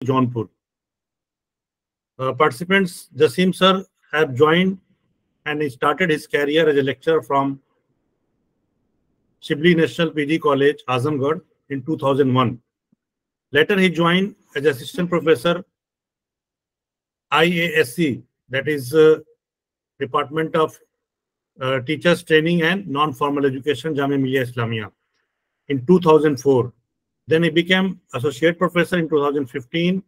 Jaunpur. Participants, Jasim sir have joined and he started his career as a lecturer from Shibli National PG College, Azamgarh in 2001. Later, he joined as assistant professor IASC, that is Department of Teachers Training and Non-Formal Education, Jamia Millia Islamia, in 2004. Then he became associate professor in 2015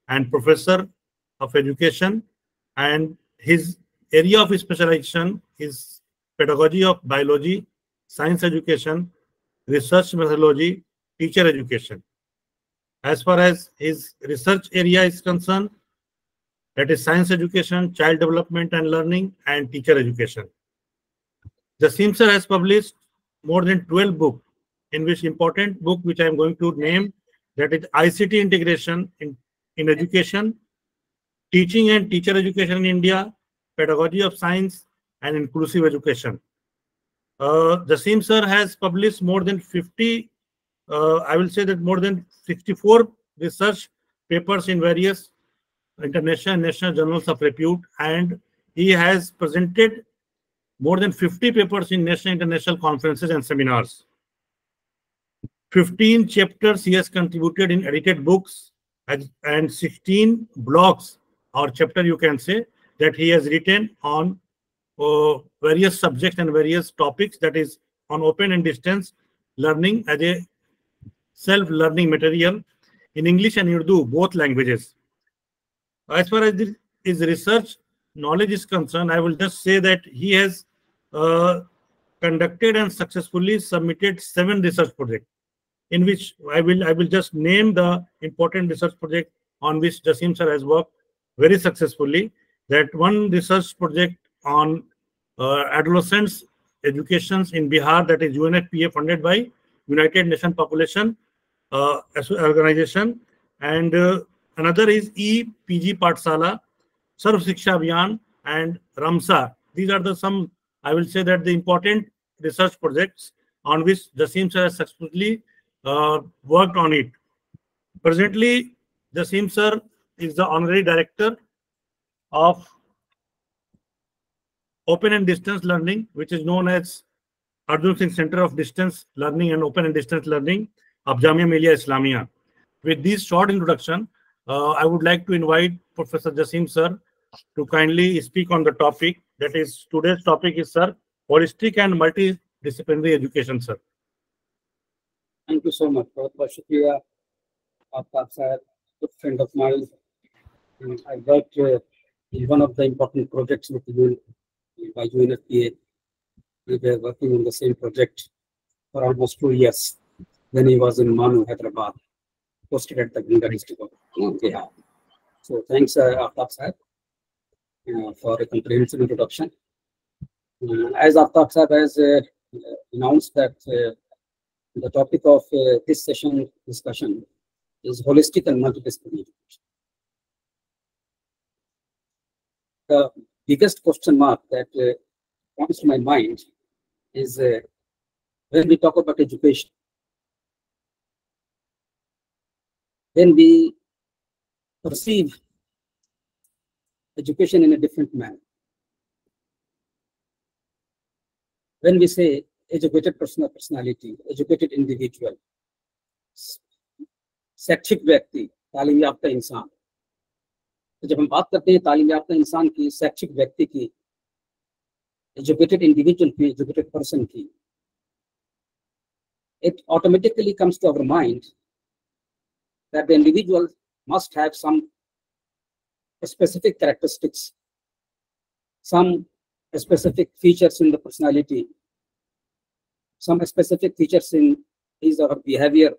and professor of education, and his area of specialization is pedagogy of biology, science education, research methodology, teacher education. As far as his research area is concerned, that is science education, child development and learning, and teacher education. Jasim sir has published more than 12 books, in which important book which I am going to name, that is ICT integration in education, teaching and teacher education in India, pedagogy of science, and inclusive education. Jasim sir has published more than 50, I will say that more than 64 research papers in various international and national journals of repute, and he has presented more than 50 papers in national international conferences and seminars. 15 chapters he has contributed in edited books, and 16 blogs or chapter you can say that he has written on various subjects and various topics, that is on open and distance learning as a self-learning material in English and Urdu, both languages. As far as his research knowledge is concerned, I will just say that he has conducted and successfully submitted 7 research projects, in which I will just name the important research project on which Jasim sir has worked very successfully. That one research project on adolescents educations in Bihar, that is UNFPA funded by United Nations Population Organization, and another is EPG Pathshala, Sarv Shiksha Abhiyan, and Ramsa. These are the some, I will say that the important research projects on which Jasim sir has successfully worked on it. Presently, Jasim sir is the honorary director of Open and Distance Learning, which is known as Arjun Singh Center of Distance Learning and Open and Distance Learning of Jamia Millia Islamia. With this short introduction, I would like to invite Professor Jasim sir to kindly speak on the topic. That is, today's topic is, sir, holistic and multidisciplinary education, sir. Thank you so much. Shukriya, Aftab sir, good friend of mine. I worked in one of the important projects with you by UNFPA. We were working on the same project for almost 2 years when he was in Manu, Hyderabad, posted at the Ganga district of Bihar. So thanks, Aftab sir, for a comprehensive introduction. As Aftab sir has announced that the topic of this session discussion is holistic and multidisciplinary education. The biggest question mark that comes to my mind is when we talk about education, then we perceive education in a different manner. When we say educated personality, educated individual, शैक्षिक व्यक्ति, तालीम याफ्ता इंसान, तो जब हम बात करते हैं तालीम याफ्ता इंसान की, शैक्षिक व्यक्ति की, educated individual की, educated person की, it automatically comes to our mind that the individual must have some specific characteristics, some specific features in the personality, some specific features in his or her behavior,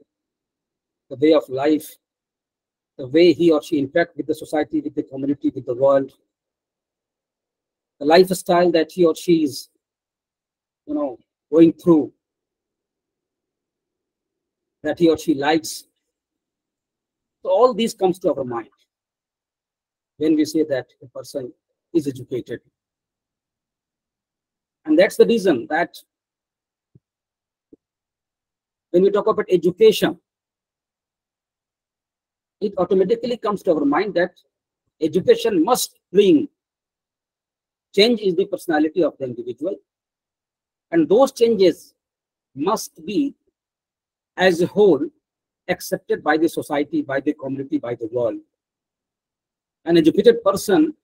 the way of life, the way he or she interact with the society, with the community, with the world, the lifestyle that he or she is, going through, that he or she likes. So all these comes to our mind when we say that a person is educated. And that's the reason that when we talk about education, it automatically comes to our mind that education must bring change in the personality of the individual, and those changes must be as a whole accepted by the society, by the community, by the world. An educated person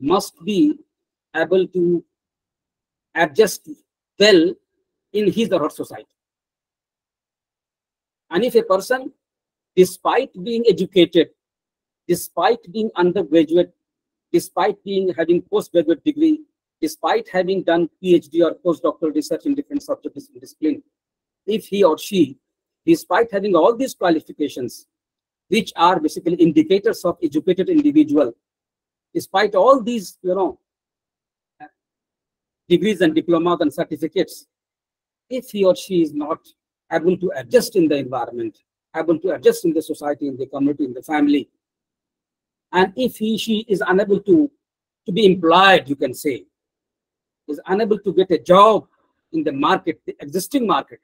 must be able to adjust well in his or her society. And if a person, despite being educated, despite being undergraduate, despite having postgraduate degree, despite having done PhD or postdoctoral research in different subjects and discipline, if he or she, despite having all these qualifications, which are basically indicators of educated individual, despite all these, degrees and diplomas and certificates, if he or she is not able to adjust in the environment, able to adjust in the society, in the community, in the family, and if she is unable to be employed, you can say, is unable to get a job in the market, the existing market,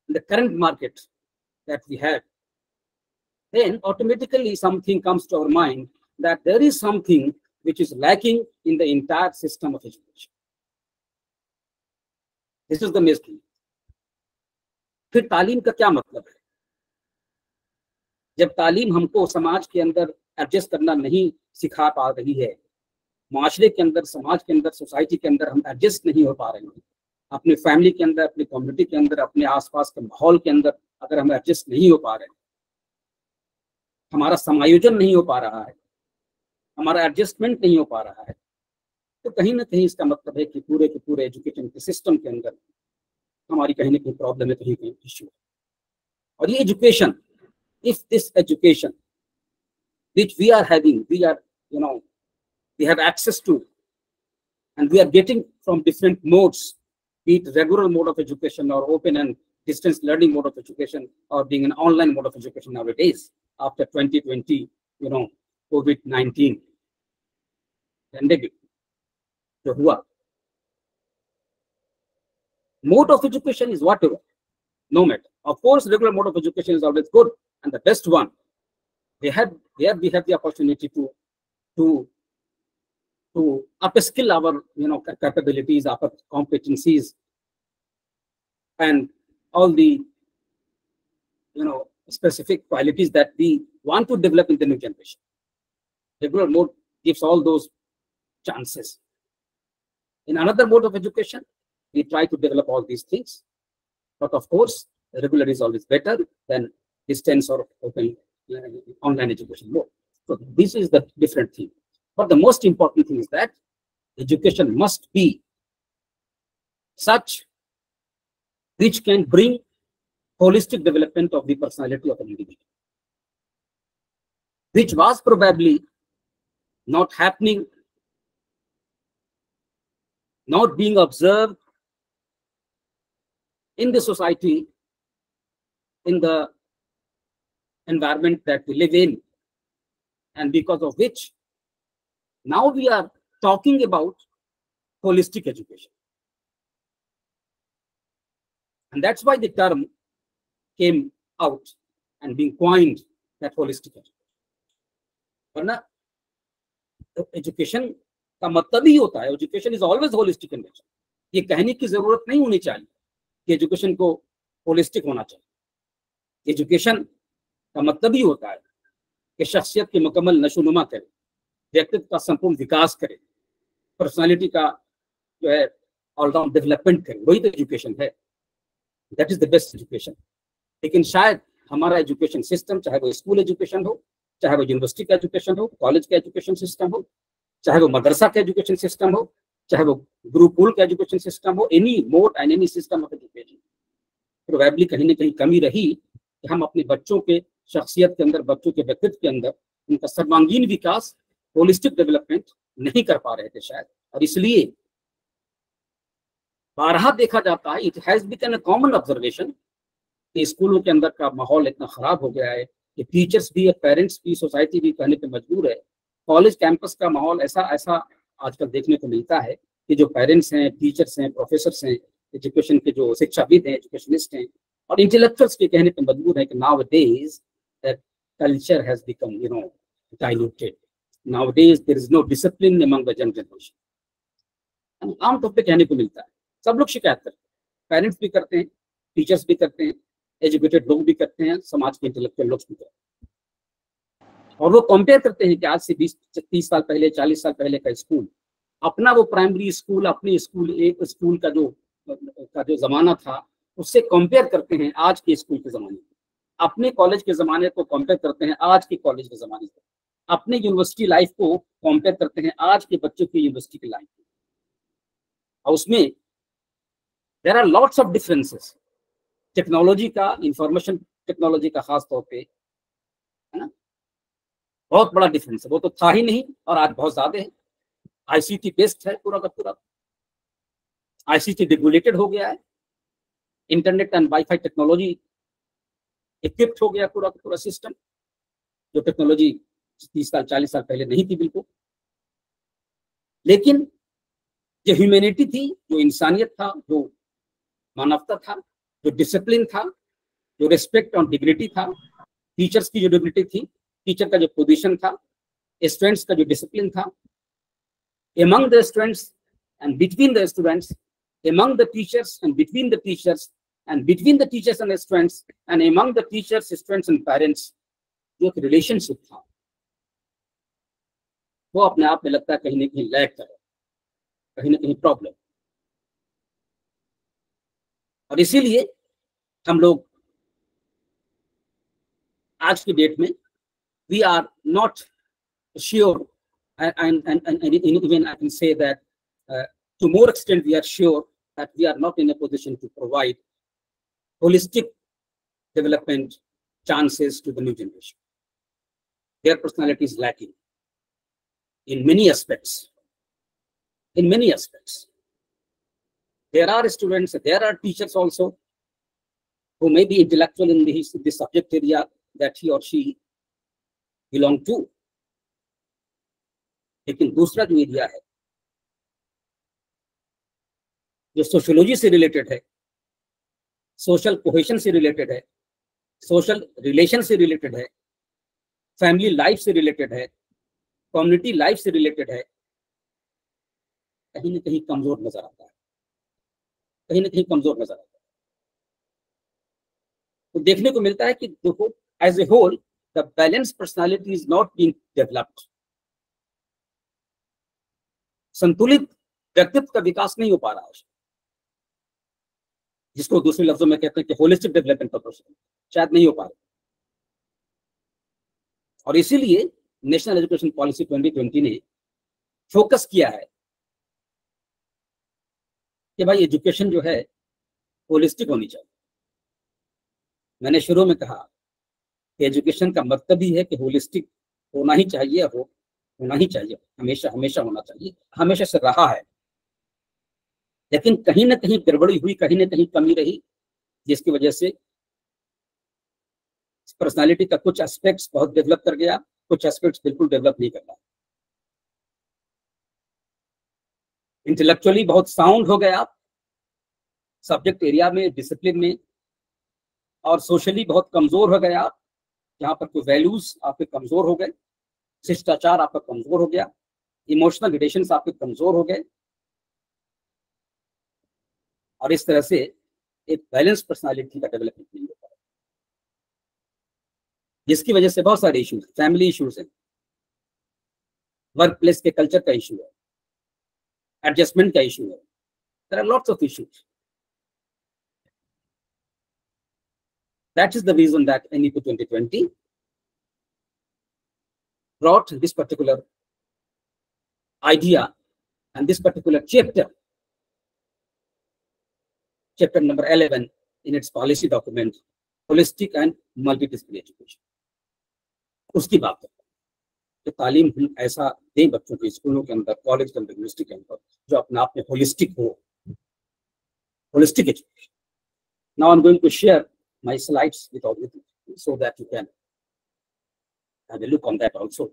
in the current market that we have, then automatically something comes to our mind that there is something which is lacking in the entire system of education. This is the mystery. फिर तालीम का क्या मतलब है? जब तालीम हमको समाज के अंदर एडजस्ट करना नहीं सिखा पा रही है, माशरे के अंदर, समाज के अंदर, सोसाइटी के अंदर हम एडजस्ट नहीं हो पा रहे हैं, अपने फैमिली के अंदर, अपनी कम्युनिटी के अंदर, अपने आसपास के माहौल के अंदर अगर हम एडजस्ट नहीं हो पा रहे हैं, हमारा समायोजन नहीं हो पा रहा है, हमारा एडजस्टमेंट नहीं हो पा रहा है, तो कहीं ना कहीं इसका मतलब है कि पूरे के पूरे एजुकेशन के सिस्टम के अंदर हमारी कहीं ना कहीं प्रॉब्लम है, कहीं कहीं इश्यू है। और ये education, if this education which we are having, we have access to, and we are getting from different modes, be it regular mode of education or open and distance learning mode of education, or being an online mode of education nowadays after 2020, COVID-19 pandemic जो हुआ, mode of education is whatever, no matter. Of course, regular mode of education is always good and the best one. We have the opportunity to upskill our capabilities, our competencies, and all the specific qualities that we want to develop in the new generation. Regular mode gives all those chances. In another mode of education, we try to develop all these things, but of course, regular is always better than distance or open online education mode. So this is the different thing. But the most important thing is that education must be such which can bring holistic development of the personality of an individual, which was probably not happening, not being observed in the society, in the environment that we live in, and because of which now we are talking about holistic education. And that's why the term came out and being coined, that holistic education. वरना education का मतलब ही होता है, education is always holistic in nature. ये कहने की जरूरत नहीं होनी चाहिए कि एजुकेशन को होलिस्टिक होना चाहिए। एजुकेशन का मतलब ही होता है कि शख्सियत की मुकम्मल नशोनुमा करे, व्यक्तित्व का संपूर्ण विकास करे, पर्सनालिटी का जो है ऑलराउंड डेवलपमेंट करे, वही तो एजुकेशन है। That is the best education. लेकिन शायद हमारा एजुकेशन सिस्टम, चाहे वो स्कूल एजुकेशन हो, चाहे वो यूनिवर्सिटी का एजुकेशन हो, कॉलेज का एजुकेशन सिस्टम हो, चाहे वो मदरसा का एजुकेशन सिस्टम हो, चाहे वो गुरुकुल का एजुकेशन सिस्टम हो, any mode and any system of education, probably कहीं ना कहीं कमी रही कि हम अपने बच्चों के शख्सियत के अंदर, बच्चों के व्यक्तित्व के अंदर उनका सर्वांगीण विकास, होलिस्टिक डेवलपमेंट नहीं कर पा रहे थे शायद। और इसलिए बारहा देखा जाता है, it has become a common observation कि स्कूलों के अंदर का माहौल इतना खराब हो गया है कि टीचर्स भी, पेरेंट्स भी, सोसाइटी भी कहने पे मजबूर है। कॉलेज कैंपस का माहौल ऐसा आजकल देखने को मिलता है कि जो पेरेंट्स हैं, टीचर्स हैं, प्रोफेसर्स हैं, एजुकेशन के जो शिक्षाविद हैं, एजुकेशनिस्ट हैं और इंटेलेक्चुअल्स के कहने पे मजबूर है कि now days culture has become, diluted. Nowadays, there is no discipline among the young generation. आमतौर पे कहने को मिलता है, सब लोग शिकायत करते हैं, पेरेंट्स भी करते हैं, टीचर्स भी करते हैं, एजुकेटेड लोग भी करते हैं, समाज के इंटेलेक्चुअल लोग भी करते हैं, और वो कंपेयर करते हैं कि आज से 20-30 साल पहले, 40 साल पहले का स्कूल, अपना वो प्राइमरी स्कूल, अपने स्कूल, एक स्कूल का जो जमाना था, उससे कंपेयर करते हैं आज के स्कूल के जमाने में, अपने कॉलेज के जमाने को कंपेयर करते हैं आज के कॉलेज के जमाने से, अपने यूनिवर्सिटी लाइफ को कंपेयर करते हैं आज के बच्चों की यूनिवर्सिटी की लाइफ, और उसमें there are lots of differences. Technology का, इंफॉर्मेशन टेक्नोलॉजी का खास तौर पे, है ना, बहुत बड़ा डिफरेंस है। वो तो था ही नहीं और आज बहुत ज्यादा है। आईसीटी बेस्ड है पूरा का पूरा, आईसीटी रेगुलेटेड हो गया है, internet and wifi technology equipped हो गया पूरा का पूरा सिस्टम, जो टेक्नोलॉजी 30 साल 40 साल पहले नहीं थी बिल्कुल। लेकिन जो ह्यूमैनिटी थी, जो इंसानियत था, जो मानवता था, जो डिसिप्लिन था, जो रिस्पेक्ट और डिग्निटी था, टीचर्स की जो डिग्निटी थी, टीचर का जो पोजीशन था, स्टूडेंट्स का जो डिसिप्लिन था, among the students and between the students, among the teachers and between the teachers, and between the teachers and the students, and among the teachers, students and parents, जो एक relationship था, वो अपने आप में लगता है कहीं ना कहीं लैग कर, कहीं ना कहीं प्रॉब्लम। और इसीलिए हम लोग आज की डेट में we are not sure, and even I can say that to more extent we are sure that we are not in a position to provide holistic development chances to the new generation. Their personality is lacking in many aspects. In many aspects, there are students, there are teachers also who may be intellectual in this subject area that he or she belong to. लेकिन दूसरा जो area है, जो sociology से related है, social cohesion से related है, social relation से रिलेटेड है, फैमिली लाइफ से रिलेटेड है, कम्युनिटी लाइफ से रिलेटेड है, कहीं ना कहीं कमजोर नजर आता है, कहीं ना कहीं कमजोर नजर आता है। तो देखने को मिलता है कि देखो, as a whole the balance personality is not being developed. संतुलित व्यक्तित्व का विकास नहीं हो पा रहा है, जिसको दूसरे लफ्जों में कहते हैं कि होलिस्टिक डेवलपमेंट का प्रोसेस शायद नहीं हो पा रहा। और इसीलिए नेशनल एजुकेशन पॉलिसी 2020 ने फोकस किया है कि भाई एजुकेशन जो है होलिस्टिक होनी चाहिए। मैंने शुरू में कहा कि एजुकेशन का मतलब ही है कि होलिस्टिक होना ही चाहिए, होना ही चाहिए, हमेशा हमेशा होना चाहिए, हमेशा से रहा है। लेकिन कहीं ना कहीं गड़बड़ी हुई, कहीं ना कहीं कमी रही, जिसकी वजह से पर्सनालिटी का कुछ एस्पेक्ट्स बहुत डेवलप कर गया, कुछ एस्पेक्ट्स बिल्कुल डेवलप नहीं कर रहा। इंटेलेक्चुअली बहुत साउंड हो गया सब्जेक्ट एरिया में, डिसिप्लिन में, और सोशली बहुत कमजोर हो गया, जहां पर कोई वैल्यूज आपके कमजोर हो गए, शिष्टाचार आपका कमजोर हो गया, इमोशनल रिलेशंस आपके कमजोर हो गए, और इस तरह से एक बैलेंस पर्सनालिटी का डेवलपमेंट नहीं हो पाया, जिसकी वजह से बहुत सारे इश्यूज, फैमिली इश्यूज हैं, वर्क प्लेस के कल्चर का इशू है, एडजस्टमेंट का इशू है, there are lots of issues. That is the reason that NEP 2020 brought this particular idea and this particular chapter number 11 in its policy document, holistic and multidisciplinary education. उसकी बात है कि तालीम हम ऐसा दें बच्चों के, स्कूलों के अंदर, कॉलेज के अंदर, यूनिवर्सिटी के अंदर, जो अपने आप में होलिस्टिक हो, holistic education. Now I'm going to share my slides with all of you so that you can have a look on that also.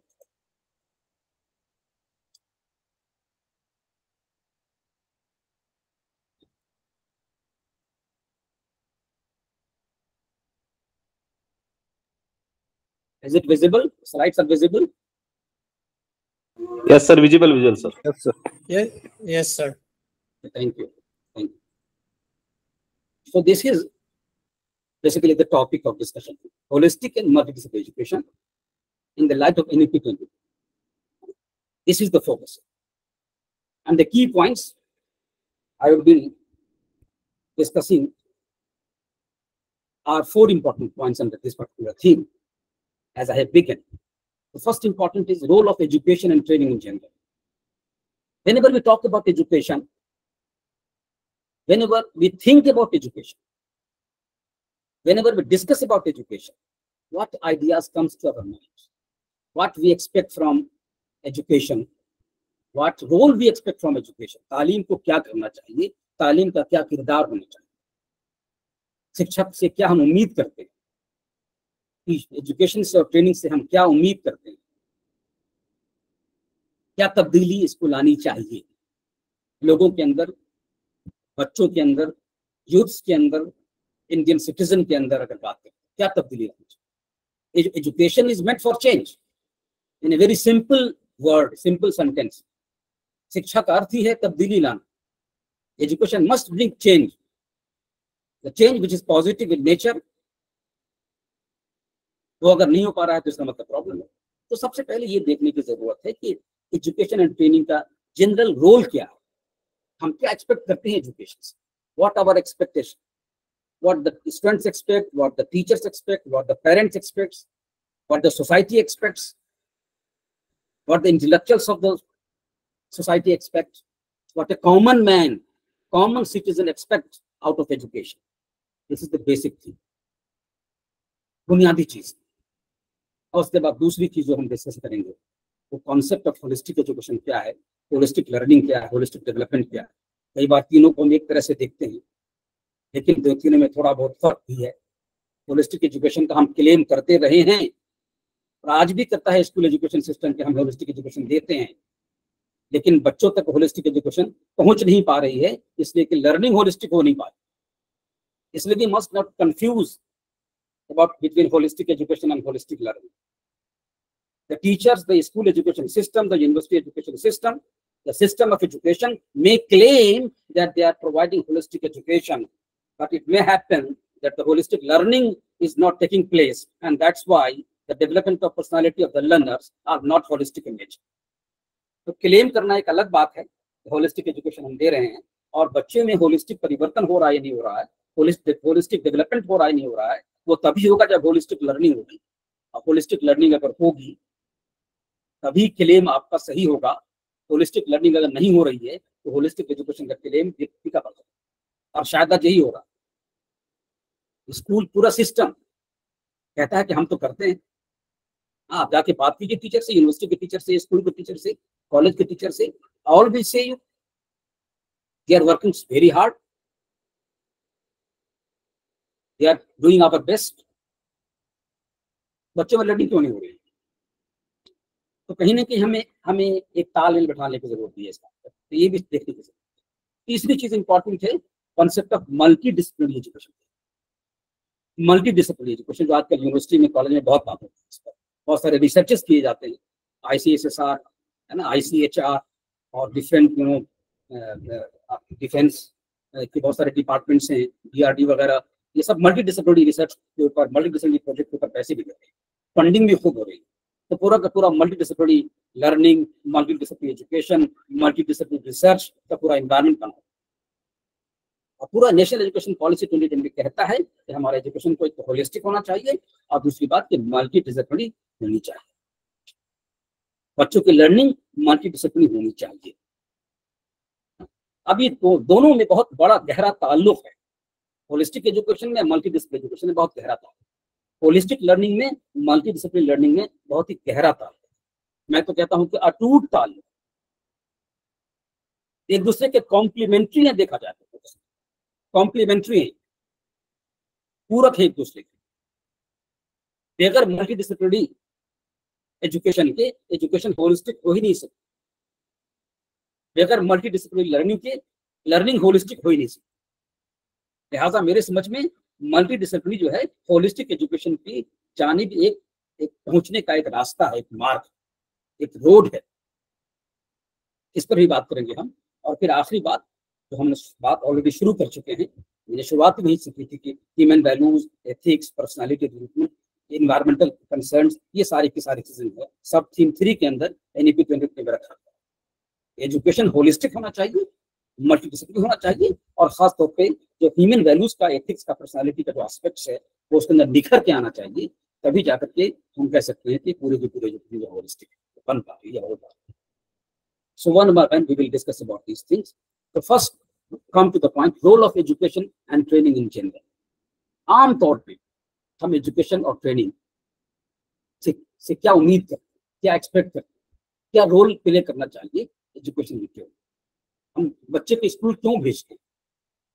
Is it visible? Slides are visible? Yes, sir. Visible visual, sir. Yes, sir. Yes, sir. Thank you. Thank you. So this is basically the topic of discussion: holistic and multidisciplinary education in the light of NEP 20. This is the focus, and the key points I will be discussing are 4 important points under this particular theme, as I have begun. The first important is role of education and training in general. Whenever we talk about education, whenever we think about education, whenever we discuss about education, what ideas comes to our minds? What we expect from education? What role we expect from education? तालीम को क्या करना चाहिए? तालीम का क्या किरदार होना चाहिए? शिक्षक से क्या हम उम्मीद करते हैं? एजुकेशन से और ट्रेनिंग से हम क्या उम्मीद करते हैं? क्या तब्दीली इसको लानी चाहिए लोगों के अंदर, बच्चों के अंदर, यूथ्स के अंदर, इंडियन सिटीजन के अंदर? अगर बात करें क्या तब्दीली लानी चाहिए? Education is meant for change in a very simple word, simple sentence. शिक्षा का अर्थ ही है तब्दीली लाना। Education must bring change, the change which is positive in nature. वो अगर नहीं हो पा रहा है तो इसका मतलब प्रॉब्लम है। तो सबसे पहले ये देखने की जरूरत है कि एजुकेशन एंड ट्रेनिंग का जनरल रोल क्या है, हम क्या एक्सपेक्ट करते हैं एजुकेशन से, what our expectation, what the students expect, what the teachers expect, what the parents expects, what the society expects, what the intellectuals of the society expect, what a common man, common citizen expect out of education. This is the basic thing, बुनियादी चीज। और उसके बाद दूसरी चीज जो हम discuss करेंगे वो कॉन्सेप्ट ऑफ होलिस्टिक एजुकेशन क्या है, होलिस्टिक लर्निंग क्या है, होलिस्टिक डेवलपमेंट क्या है। कई बार तीनों को हम एक तरह से देखते हैं, लेकिन दो तीनों में थोड़ा बहुत फर्क भी है। होलिस्टिक एजुकेशन का हम क्लेम करते रहे हैं और आज भी करता है स्कूल एजुकेशन सिस्टम के, हम होलिस्टिक एजुकेशन देते हैं, लेकिन बच्चों तक होलिस्टिक एजुकेशन पहुंच नहीं पा रही है, इसलिए कि लर्निंग होलिस्टिक हो नहीं पा रही। इसलिए we must not confuse about between holistic education and holistic learning. The teachers, the school education system, the university education system, the system of education may claim that they are providing holistic education, but it may happen that the holistic learning is not taking place, and that's why the development of personality of the learners are not holistic in nature. तो claim करना एक अलग बात है, holistic education हम दे रहे हैं और बच्चे में होलिस्टिक परिवर्तन हो रहा है या नहीं हो रहा है, होलिस्टिक डेवलपमेंट हो रहा है नहीं हो रहा है, वो तभी होगा जब होलिस्टिक लर्निंग होगी। और होलिस्टिक लर्निंग अगर होगी तभी क्लेम आपका सही होगा। होलिस्टिक लर्निंग अगर नहीं हो रही है तो होलिस्टिक एजुकेशन का क्लेम व्यक्ति का पड़ता है। और शायद आज यही हो रहा है, स्कूल पूरा सिस्टम कहता है कि हम तो करते हैं। आप जाके बात कीजिए टीचर से, यूनिवर्सिटी के टीचर से, स्कूल के टीचर से, कॉलेज के टीचर से, all will say you they are working very hard, they are doing our best। बच्चों में लर्निंग क्यों नहीं हो रही? तो कहीं ना कहीं हमें एक तालमेल बैठाने की जरूरत है इसका, तो ये भी देखने की जरूरत है। तीसरी चीज इंपॉर्टेंट है concept of multi disciplinary education. Multi disciplinary education जो आजकल यूनिवर्सिटी में, कॉलेज में बहुत बात होती है, इस पर बहुत सारे रिसर्चेस किए जाते हैं, ICSSR है ना, ICHR और डिफरेंट डिफेंस के बहुत सारे डिपार्टमेंट्स हैं, DRD वगैरह, ये सब मल्टी डिसिप्लिनरी रिसर्च के ऊपर, मल्टी डिसिप्लिनरी प्रोजेक्ट के ऊपर पैसे भी दे रहे हैं, फंडिंग भी खूब हो रही है। तो पूरा का पूरा multi disciplinary learning, multi disciplinary education, multi disciplinary research का पूरा एनवायरनमेंट बना। और पूरा नेशनल एजुकेशन पॉलिसी 2020 कहता है कि हमारा एजुकेशन को एक होलिस्टिक होना चाहिए और दूसरी बात कि मल्टी डिसिप्लिनरी होनी चाहिए। बच्चों की लर्निंग मल्टी डिसिप्लिनरी होनी चाहिए। अभी तो दोनों में बहुत बड़ा गहरा ताल्लुक है। होलिस्टिक एजुकेशन में, मल्टी डिसिप्लिनरी एजुकेशन में बहुत गहरा ताल्लुक, होलिस्टिक लर्निंग में, मल्टी डिसिप्लिनरी लर्निंग में बहुत ही गहरा ताल्लुक। मैं तो कहता हूं कि अटूट ताल्लुक, एक दूसरे के कॉम्प्लीमेंट्री है, देखा जाए तो कॉम्प्लीमेंट्री है, पूरक है एक दूसरे के। बगैर मल्टी डिसिप्लिनरी एजुकेशन के एजुकेशन होलिस्टिक हो ही नहीं सकती। बगैर मल्टी डिसिप्लिनरी लर्निंग के लर्निंग होलिस्टिक हो ही नहीं सकती। लिहाजा मेरे समझ में मल्टी डिसिप्लिनरी जो है होलिस्टिक एजुकेशन की जानिब एक एक पहुंचने का एक रास्ता है, एक मार्ग, एक रोड है। इस पर भी बात करेंगे हम। और फिर आखिरी बात, जो हमने बात ऑलरेडी शुरू कर चुके हैं, मैंने शुरुआत में ही की थी कि human values, ethics, personality development, environmental concerns, ये सारी की सारी चीजें हैं, सब थीम 3 के अंदर NEP 2020 में रखा है। एजुकेशन होलिस्टिक होना चाहिए, मल्टीडिसिप्लिनरी होना चाहिए, और खास तौर पे जो ह्यूमन वैल्यूज का, एथिक्स का, पर्सनालिटी का जो एस्पेक्ट्स है वो उसके अंदर निखर के आना चाहिए। तभी जाकर के हम कह सकते हैं कि पूरे जो होलिस्टिक बन पा रही है। So one by one we will discuss about these things. So first come to the point, role of education and training in general. आम तौर पे हम एजुकेशन और ट्रेनिंग से क्या उम्मीद करते हैं, क्या एक्सपेक्ट करते हैं, क्या रोल प्ले करना चाहिए एजुकेशन में। क्यों हम बच्चे को स्कूल क्यों भेजते हैं,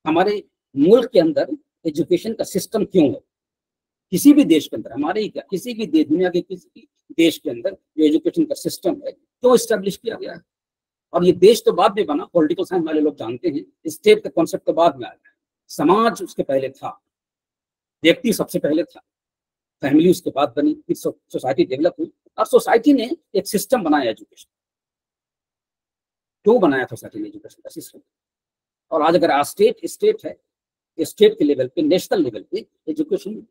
हमारे मुल्क के अंदर एजुकेशन का सिस्टम क्यों है, किसी भी देश के अंदर, हमारे ही क्या, किसी भी देश, दुनिया के किसी भी देश के अंदर जो एजुकेशन का सिस्टम है क्यों एस्टेब्लिश किया गया है। और ये देश तो बाद में बना, पॉलिटिकल साइंस वाले लोग जानते हैं, स्टेट का कॉन्सेप्ट तो बाद में आया, समाज उसके पहले था, व्यक्ति सबसे पहले था, फैमिली उसके बाद बनी, फिर सोसाइटी डेवलप हुई, और सोसाइटी ने एक सिस्टम बनाया एजुकेशन। क्यों बनाया सोसाइटी ने एजुकेशन का सिस्टम? और आज अगर स्टेट है, स्टेट के लेवल पे, नेशनल लेवल पे एजुकेशन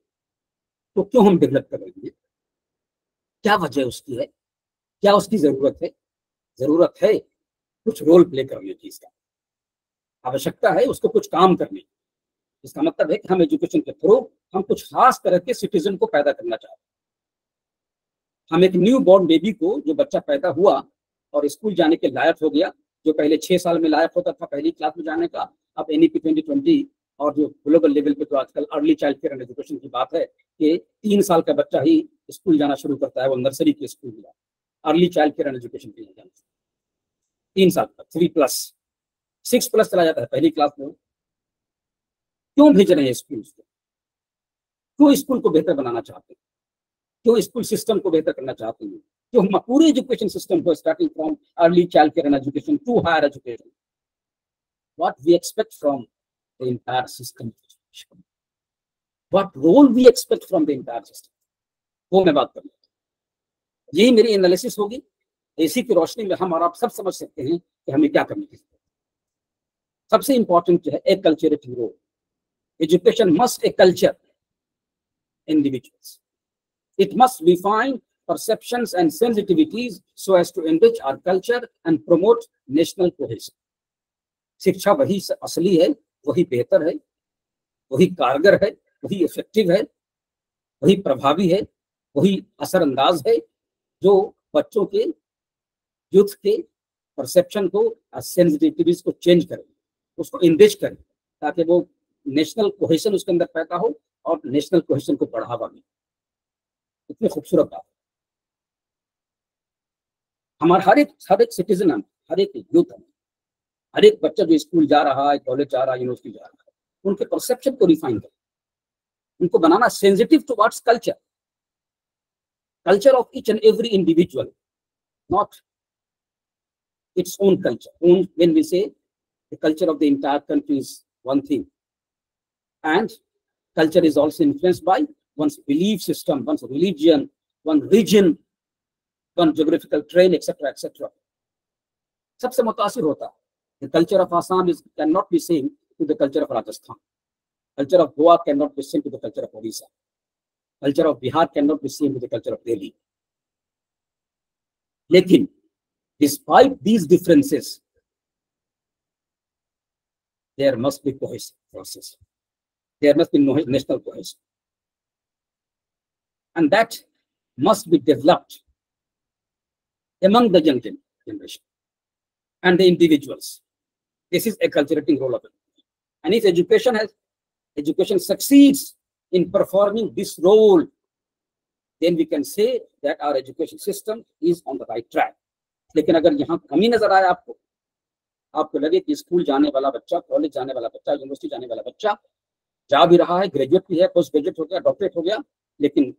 तो क्यों हम डेवलप कर रहे हैं, क्या वजह उसकी है, क्या उसकी जरूरत है? जरूरत है कुछ रोल प्ले करने की, इसका आवश्यकता है उसको कुछ काम करने की। इसका मतलब है कि हम एजुकेशन के थ्रू हम कुछ खास तरह के सिटीजन को पैदा करना चाहते हैं। हम एक न्यू बॉर्न बेबी को, जो बच्चा पैदा हुआ और स्कूल जाने के लायक हो गया, जो पहले 6 साल में लायक होता था पहली क्लास में जाने का, अब NEP 2020 और जो ग्लोबल लेवल पे तो आजकल early child care and education की बात है कि 3 साल का बच्चा ही स्कूल जाना शुरू करता है, वो नर्सरी के स्कूल में, early child care and education के लिए जाना 3 साल तक, 3+, 6+ चला जाता है पहली क्लास में। क्यों भेज रहे हैं स्कूल को? क्यों स्कूल को बेहतर बनाना चाहते हैं? क्यों स्कूल सिस्टम को बेहतर करना चाहते हैं? क्यों हम पूरे एजुकेशन सिस्टम को, starting from early child care and education to higher education, what we expect from the entire system, what role we expect from the entire system, वो मैं बात करूंगा। यही मेरी एनालिसिस होगी। इसी की रोशनी में हम और आप सब समझ सकते हैं कि हमें क्या करना है। सबसे इंपॉर्टेंट जो है एक culturative role. Education must a culture individuals. It must refine perceptions and sensitivities so as to enrich our culture and promote national cohesion. शिक्षा वही असली है, वही बेहतर है, वही कारगर है, वही इफेक्टिव है, वही प्रभावी है, वही असरअंदाज है, जो बच्चों के, यूथ के परसेप्शन को, सेंसिटिविटीज को चेंज करे, उसको इनरिच करे, ताकि वो नेशनल कोहेशन उसके अंदर पैदा हो और नेशनल कोहेशन को बढ़ावा मिले। इतनी खूबसूरत बात। हमारा हर एक सिटीजन, हर एक यूथ, हर एक बच्चा जो स्कूल जा रहा है, कॉलेज जा रहा है, यूनिवर्सिटी जा रहा है, उनके परसेप्शन को रिफाइन करें, उनको बनाना sensitive towards culture, culture of each and every individual, not its own culture. When we say the culture of the entire country is one thing, and culture is also influenced by one's belief system, one's religion, one region, one geographical terrain, etc., etc. सबसे मुतासिर होता है. The culture of Assam cannot be same to the culture of Rajasthan. Culture of Goa cannot be same to the culture of Odisha. Culture of Bihar cannot be same to the culture of Delhi. लेकिन despite these differences, there must be cohesion process. There must be national cohesion, and that must be developed among the young generation and the individuals. This is a cultivating role of it. And if education succeeds in performing this role, then we can say that our education system is on the right track. लेकिन अगर यहाँ कमी नजर आए आपको लगे कि school जाने वाला बच्चा, कॉलेज जाने वाला बच्चा, यूनिवर्सिटी जाने वाला बच्चा जा भी रहा है, ग्रेजुएट भी है, पोस्ट ग्रेजुएट हो गया, डॉक्टरेट हो गया, लेकिन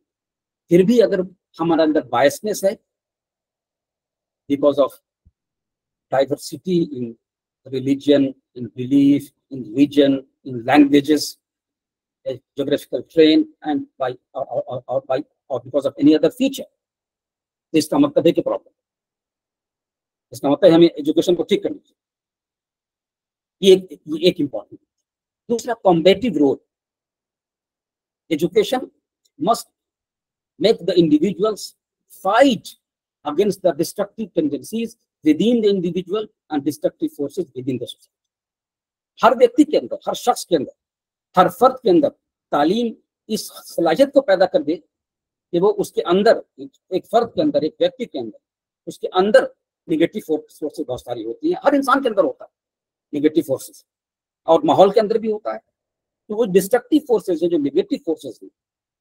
फिर भी अगर हमारे अंदर बायसनेस है because of diversity in religion, in belief, in region, in languages, geographical terrain, and by और because of any other feature, तो इसका मतलब है कि प्रॉब्लम, इसका मतलब हमें एजुकेशन को ठीक करनी चाहिए। ये एक इंपॉर्टेंट। दूसरा, combative role. Education must make the individuals fight against the destructive tendencies within the individual and destructive forces within the society. हर व्यक्ति के अंदर, हर शख्स के अंदर, हर फर्द के अंदर तालीम इस सलाहियत को पैदा कर दे कि वो उसके अंदर, एक फर्द के अंदर, एक व्यक्ति के अंदर, उसके अंदर निगेटिव फोर्सेस बहुत सारी होती हैं। हर इंसान के अंदर होता है निगेटिव फोर्सेस, और माहौल के अंदर भी होता है। तो वो डिस्ट्रक्टिव फोर्सेस है, जो निगेटिव फोर्सेस है,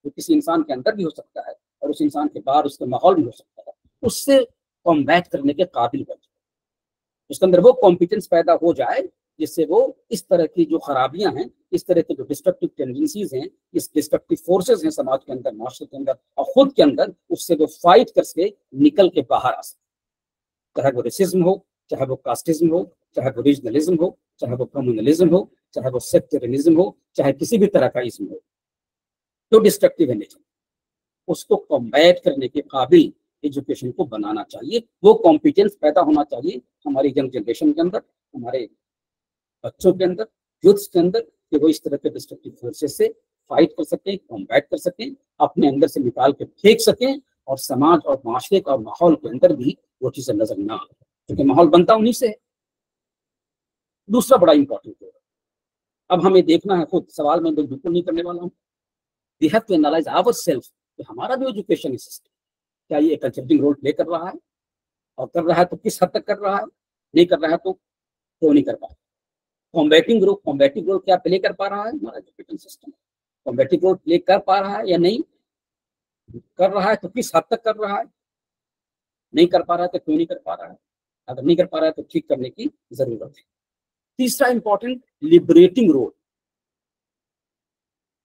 जो किसी इंसान के अंदर भी हो सकता है और उस इंसान के बाहर उसके माहौल में हो सकता है, उससे कॉम्बैट करने के काबिल बन जाए, उसके अंदर वो कॉम्पिटेंस पैदा हो जाए जिससे वो इस तरह की जो खराबियां हैं, इस तरह की जो डिस्ट्रक्टिव टेंडेंसीज हैं, इस डिस्ट्रक्टिव फोर्सेस हैं समाज के अंदर, माशरे के अंदर और खुद के अंदर, उससे वो फाइट करके निकल के बाहर आ सके। चाहे वो रेसिज्म हो, चाहे वो कास्टिज्म हो, चाहे वो रीजनलिज्म हो, चाहे वो कम्युनलिज्म हो, चाहे वो सेक्टरियनिज्म हो, चाहे किसी भी तरह का इज्म हो, तो डिस्ट्रक्टिव है नेचर, उसको कॉम्बैट करने के काबिल एजुकेशन को बनाना चाहिए। वो कॉम्पिटेंस पैदा होना चाहिए हमारी यंग जनरेशन के अंदर, हमारे बच्चों के अंदर, यूथ्स के अंदर, कि वो इस तरह के डिस्ट्रक्टिव फोर्सेस से फाइट कर सकें, कॉम्बैट कर सकें, अपने अंदर से निकाल के फेंक सकें, और समाज और माशरे का और माहौल के अंदर भी वो चीजें नजर ना आए, क्योंकि माहौल बनता उन्हीं से है। दूसरा बड़ा इंपॉर्टेंट है, अब हमें देखना है, खुद सवाल मैं बिल्कुल नहीं करने वाला हूँ, we have to analyse ourself कि हमारा जो एजुकेशन सिस्टम क्या ये कंट्रीब्यूटिंग रोल प्ले कर रहा है, और कर रहा है तो किस हद तक कर रहा है, नहीं कर रहा है तो क्यों नहीं कर पा रहा। कॉम्बैटिव रोल क्या प्ले कर पा रहा है हमारा education system, combative role play कर पा रहा है या नहीं कर रहा है, तो किस हद तक कर रहा है, नहीं कर पा रहा है तो क्यों नहीं कर पा रहा है, अगर नहीं कर पा रहा है तो ठीक करने की जरूरत है। तीसरा important, liberating role.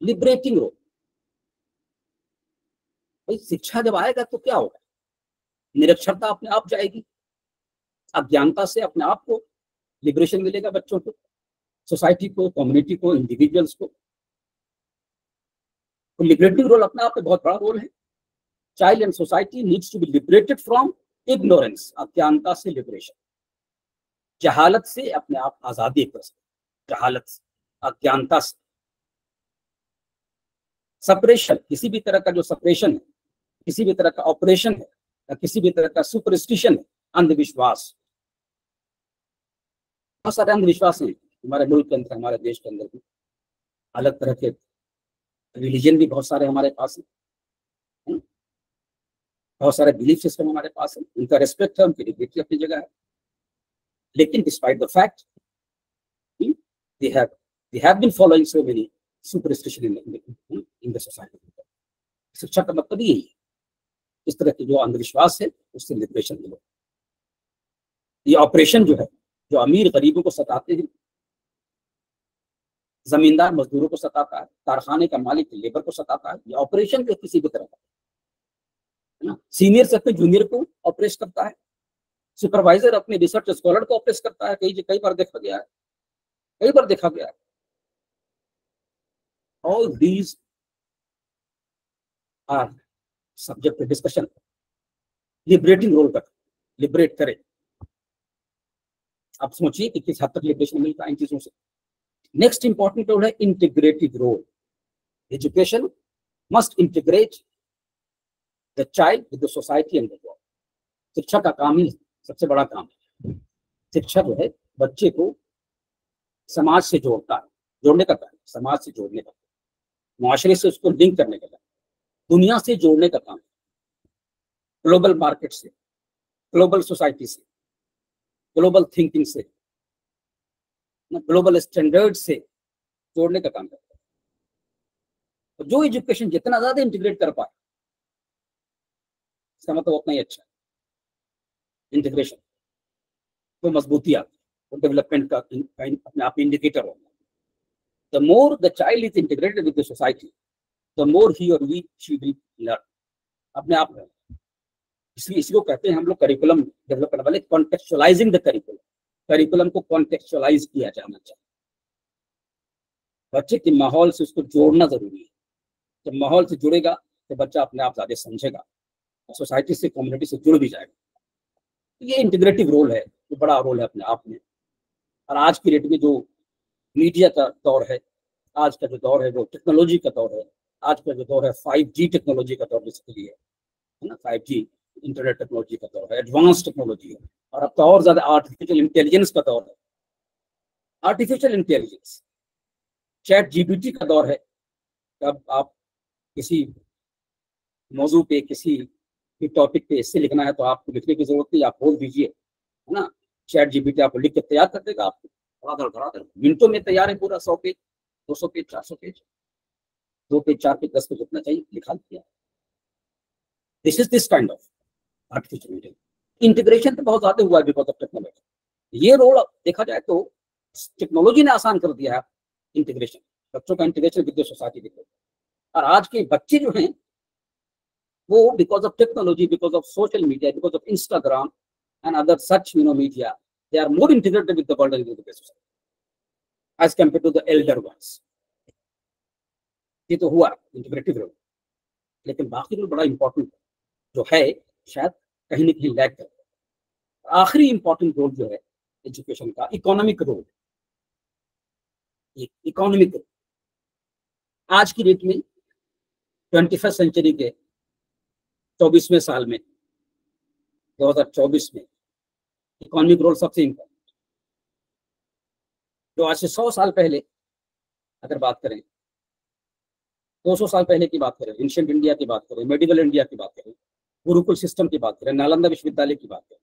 Liberating role, भाई शिक्षा जब आएगा तो क्या होगा, निरक्षरता अपने आप जाएगी, अज्ञानता से अपने आप को लिबरेशन मिलेगा, बच्चों को, सोसाइटी को, कम्युनिटी को, इंडिविजुअल्स को। तो लिबरेटिंग रोल अपने आप में बहुत बड़ा रोल है। Child and society needs to be liberated from ignorance, अज्ञानता से लिबरेशन, जहालत से अपने आप आजादी कर सकते, जहालत से, अज्ञानता से। सपरेशन, किसी भी तरह का जो सपरेशन है, किसी भी तरह का ऑपरेशन है, या किसी भी तरह का सुपरस्टिशन है, अंधविश्वास, बहुत सारे अंधविश्वास हैं हमारे मुल्क के अंदर, हमारे देश के अंदर भी। अलग तरह के रिलीजन भी बहुत सारे हमारे पास है, बहुत सारे बिलीफ सिस्टम हमारे पास है, उनका रेस्पेक्ट है, उनकी डिग्निटी अपनी जगह है। लेकिन despite the fact they have been following so many superstition in the society. शिक्षा का मतलब यही है, इस तरह के जो अंधविश्वास है उससे लिबरेशन मिले। ये ऑपरेशन जो है, जो अमीर गरीबों को सताते हैं, जमींदार मजदूरों को सताता है, कारखाने का मालिक लेबर को सताता है, ये ऑपरेशन जो किसी भी तरह का है ना। सीनियर से अपने जूनियर को ऑपरेट करता है, सुपरवाइजर अपने रिसर्च स्कॉलर को ऑपरेट करता है, कई बार देखा गया है, कई बार देखा गया है। All these are subject to discussion. Liberating role का लिबरेट करे। आप सोचिए कि किस हद तक लिबरेशन मिलता है इन चीजों से। नेक्स्ट इंपॉर्टेंट रोल है integrative role. Education must integrate the child with the society and the world. शिक्षा का काम ही सबसे बड़ा काम है। शिक्षा जो है बच्चे को समाज से जोड़ता है, जोड़ने का काम, समाज से जोड़ने का, मुआशरे से उसको लिंक करने का काम, दुनिया से जोड़ने का काम, ग्लोबल मार्केट से, ग्लोबल सोसाइटी से, ग्लोबल थिंकिंग से, ग्लोबल स्टैंडर्ड से जोड़ने का काम करता है। तो जो एजुकेशन जितना ज्यादा इंटीग्रेट कर पाए, इसका मतलब उतना ही अच्छा है। इंटीग्रेशन तो मजबूती आती है, तो डेवलपमेंट का अपने आप इंडिकेटर होगा। The more the child is integrated with the society, the more he or she will learn. अपने आप में इसलिए इसको कहते हैं हम लोग करिकुलम डेवलप करने वाले, कॉन्टेक्चुअलाइजिंग द करिकुलम। करिकुलम को कॉन्टेक्चुअलाइज किया जाना चाहिए, बच्चे के माहौल से उसको जोड़ना जरूरी है। जब माहौल से जुड़ेगा तो बच्चा अपने आप ज्यादा समझेगा, सोसाइटी से, कम्युनिटी से जुड़ भी जाएगा। ये इंटीग्रेटिव रोल है, ये बड़ा रोल है अपने आप में। और आज की डेट में जो मीडिया का दौर है, आज का जो दौर है वो टेक्नोलॉजी का दौर है। आज का जो दौर है 5G टेक्नोलॉजी का दौर बेसिकली है ना। 5G इंटरनेट टेक्नोलॉजी का दौर है, एडवांस टेक्नोलॉजी है। और अब तो और ज्यादा आर्टिफिशियल इंटेलिजेंस का दौर है। आर्टिफिशियल इंटेलिजेंस, ChatGPT का दौर है। अब आप किसी मौजू पे, किसी भी टॉपिक पे इससे लिखना है तो आपको लिखने की जरूरत नहीं, आप बोल दीजिए, है ना। ChatGPT आपको लिख के तैयार कर देगा, आपको धड़ाधड़ मिनटों में तैयार है पूरा 100 page, 200 page, 400 page, 2 page, 4 page, 10 page, जितना चाहिए लिखा दिया। This is this kind of artificial intelligence. Integration तो बहुत ज्यादा हुआ है बिकॉज ऑफ टेक्नोलॉजी। ये रोल देखा जाए तो टेक्नोलॉजी ने आसान कर दिया है इंटीग्रेशन, बच्चों का इंटीग्रेशन विद द सोसाइटी के। और आज के बच्चे जो हैं वो because of technology, because of social media, because of Instagram and other such media, they are more integrated with the world and with the society as compare to the elder ones. ये तो हुआ integrative role, लेकिन बाकी role बड़ा important जो है, शायद कहीं ना कहीं लैग कर। आखिरी इंपॉर्टेंट रोल जो है एजुकेशन का, इकोनॉमिक रोल। इकोनॉमिक रोल आज की डेट में 21st सेंचुरी के 24वें साल में, 2024 में, इकोनॉमिक रोल सबसे इंपॉर्टेंट। जो आज से 100 साल पहले अगर बात करें, 200 साल पहले की बात करें, एंशिएंट इंडिया की बात करें, मेडिवल इंडिया की बात करें, गुरुकुल सिस्टम की बात करें, नालंदा विश्वविद्यालय की बात करें,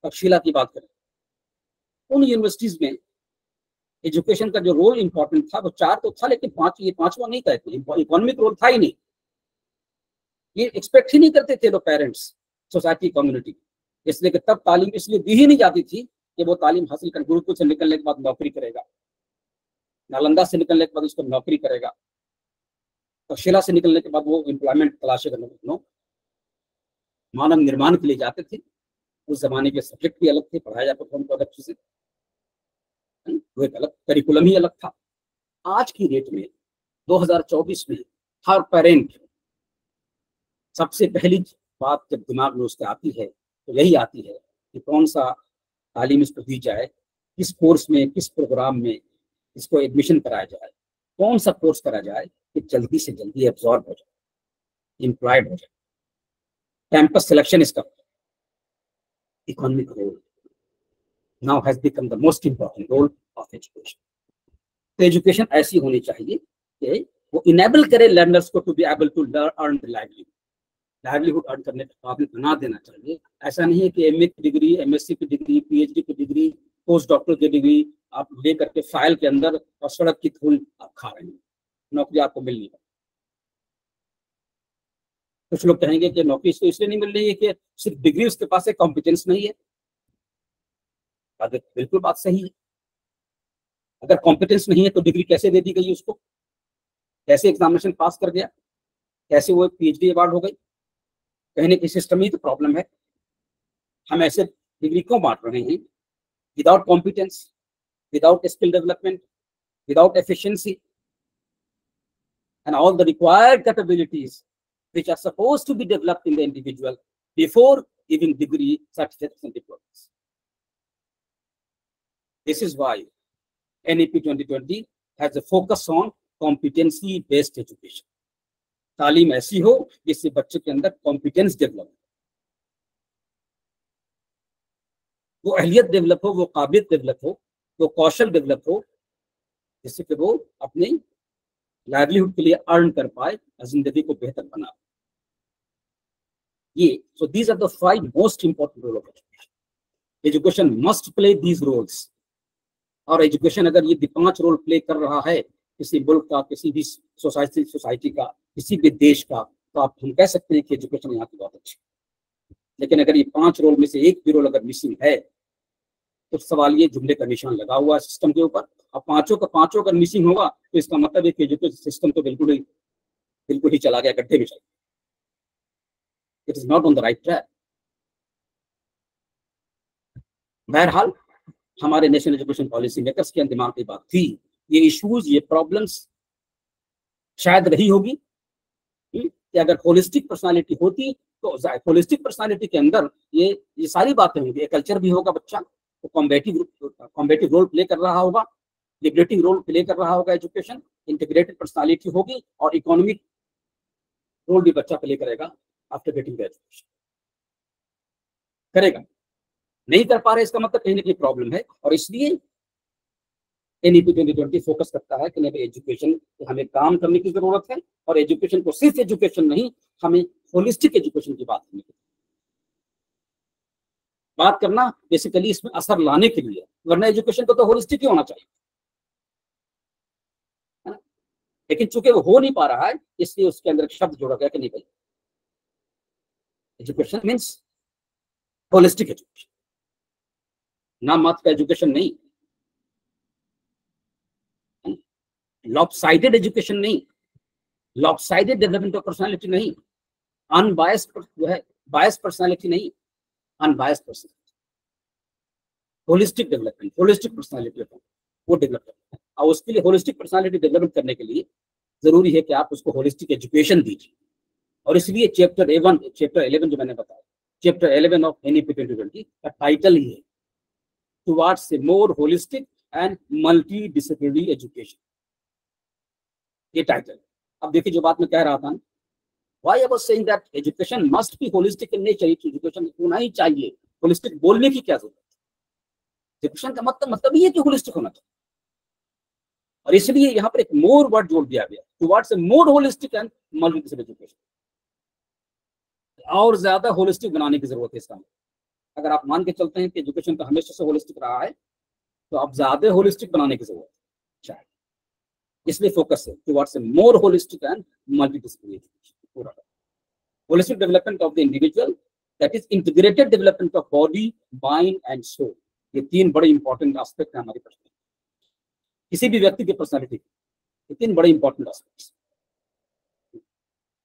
तक्षशिला की बात करें, उन यूनिवर्सिटीज में एजुकेशन का जो रोल इंपॉर्टेंट था वो 4 तो था, लेकिन 5, ये 5वां नहीं था। इकोनॉमिक रोल था ही नहीं। ये एक्सपेक्ट ही नहीं करते थे लोग, पेरेंट्स, सोसाइटी, कम्युनिटी। इसलिए कि तब तालीम इसलिए दी ही नहीं जाती थी कि वो तालीम हासिल कर गुरुकुल से निकलने के बाद नौकरी करेगा, नालंदा से निकलने के बाद उसको नौकरी करेगा, तक्षशिला से निकलने के बाद वो एम्प्लॉयमेंट तलाशेगा। मानव निर्माण के लिए जाते थे। उस जमाने के सब्जेक्ट भी अलग थे, पढ़ाया जाता था उनको अलग चीजें, वो एक अलग करिकुलम ही अलग था। आज की डेट में 2024 में हर पेरेंट, सबसे पहली बात जब दिमाग में उसके आती है तो यही आती है कि कौन सा तालीम इसको दी जाए, किस कोर्स में, किस प्रोग्राम में इसको एडमिशन कराया जाए, कौन सा कोर्स करा जाए कि जल्दी से जल्दी एब्जॉर्ब हो जाए, एम्प्लॉयड हो जाए। कैंपस सिलेक्शन इसका economic role now has become the most important role of education. तो एजुकेशन ऐसी होनी चाहिए कि वो इनेबल करे लर्नर्स को to be able to earn livelihood earn करने का काबिल बना देना चाहिए। ऐसा नहीं है कि MA की डिग्री, MSc की डिग्री, PhD की डिग्री, पोस्ट डॉक्टर की डिग्री आप ले करके फाइल के अंदर और सड़क की धूल आप खा रहे हैं, नौकरी आपको मिल नहीं। कुछ लोग कहेंगे कि नौकरी इसको इसलिए नहीं मिल रही है कि सिर्फ डिग्री उसके पास है, कॉम्पिटेंस नहीं है। बिल्कुल बात सही है। अगर कॉम्पिटेंस नहीं है तो डिग्री कैसे दे दी गई उसको, कैसे एग्जामिनेशन पास कर गया, कैसे वो PhD अवार्ड हो गई? कहने की सिस्टम ही तो प्रॉब्लम है। हम ऐसे डिग्री क्यों बांट रहे हैं without competence, without skill development, without efficiency and all the required capabilities which are supposed to be developed in the individual before giving degree, certificates and diplomas. This is why NEP 2020 has a focus on competency based education. तालीम ऐसी हो जिससे बच्चे के अंदर competence develop हो, वो अहलियत develop हो, वो काबिलियत डेवलप हो, वो कौशल डेवलप हो, जिससे कि वो अपनी लाइवलीहुड के लिए अर्न कर पाए और जिंदगी को बेहतर बना। ये so these are the 5 most important roles of education. Education must play these roles. और एजुकेशन अगर ये 5 रोल प्ले कर रहा है किसी मुल्क का, किसी भी सोसाइटी का, किसी भी देश का, तो आप हम कह सकते हैं कि एजुकेशन यहाँ की बहुत अच्छी। लेकिन अगर ये 5 रोल में से एक भी रोल अगर मिसिंग है तो सवाल ये जुमले का निशान लगा हुआ है सिस्टम के ऊपर। अब 5 का 5 अगर मिसिंग होगा तो इसका मतलब है कि एजुकेशन सिस्टम तो बिल्कुल ही चला गया, गड्ढे में चला गया। It is not on the right track. बहरहाल हमारे नेशनल एजुकेशन पॉलिसी मेकर्स के दिमाग की बात थी, ये इश्यूज, ये प्रॉब्लम्स शायद रही होगी कि कि अगर होलिस्टिक पर्सनालिटी होती तो होलिस्टिक पर्सनालिटी के अंदर ये सारी बातें होंगी। कल्चर भी होगा, बच्चा तो कॉम्बेटिव रोल प्ले कर रहा होगा, लिबरेटिंग रोल प्ले कर रहा होगा एजुकेशन, इंटीग्रेटेड पर्सनालिटी होगी और इकोनॉमिक रोल भी बच्चा प्ले करेगा आफ्टर गेटिंग द एजुकेशन। करेगा, नहीं कर पा रहे इसका मतलब कहीं ना कहीं प्रॉब्लम है। और इसलिए NEP 2020 फोकस करता है कि नहीं, एजुकेशन हमें काम करने की जरूरत है और एजुकेशन को सिर्फ एजुकेशन नहीं, हमें होलिस्टिक एजुकेशन की बात करनी है। बात करना बेसिकली इसमें असर लाने के लिए, वरना एजुकेशन को तो होलिस्टिक ही होना चाहिए, है ना। लेकिन चूंकि वो हो नहीं पा रहा है, इसलिए उसके अंदर एक शब्द जोड़ा गया कि नहीं भाई, एजुकेशन मीन्स होलिस्टिक एजुकेशन, नाम मात्र का एजुकेशन नहीं, लॉपसाइडेड एजुकेशन नहीं, लॉपसाइडेड डेवलपमेंट ऑफ पर्सनालिटी नहीं, अनबायस्ड जो है बायस्ड पर्सनालिटी नहीं, unbiased personality, holistic development, holistic personality वो डेवलप करना है। और उसके लिए होलिस्टिक पर्सनालिटी डेवलप करने के लिए जरूरी है कि आप उसको होलिस्टिक एजुकेशन दीजिए। और इसलिए चैप्टर 11 जो मैंने बताया, चैप्टर 11 ऑफ NEP 2020 का टाइटल ही है towards a more holistic and multi disciplinary education, ये टाइटल। अब देखिए जो बात मैं कह रहा था, why I was saying that education must be holistic in nature, education होना ही चाहिए। होलिस्टिक बोलने की क्या जरूरत है, एजुकेशन का मतलब ये है कि होलिस्टिक होना चाहिए। और इसलिए यहाँ पर एक मोर वर्ड जोड़ दिया गया, towards a more holistic and multi disciplinary education, और ज्यादा होलिस्टिक बनाने की जरूरत है इसका। अगर आप मान के चलते हैं कि एजुकेशन तो हमेशा से होलिस्टिक रहा है, तो अब ज्यादा होलिस्टिक बनाने की जरूरत है, इसलिए फोकस है towards a more holistic and multidisciplinary education. पूरा holistic development of the individual, that is integrated development of body, mind and soul. ये तीन बड़े इंपॉर्टेंट एस्पेक्ट है हमारी पर्सनालिटी, किसी भी व्यक्ति की पर्सनालिटी, ये तीन बड़े इंपॉर्टेंट एस्पेक्ट्स।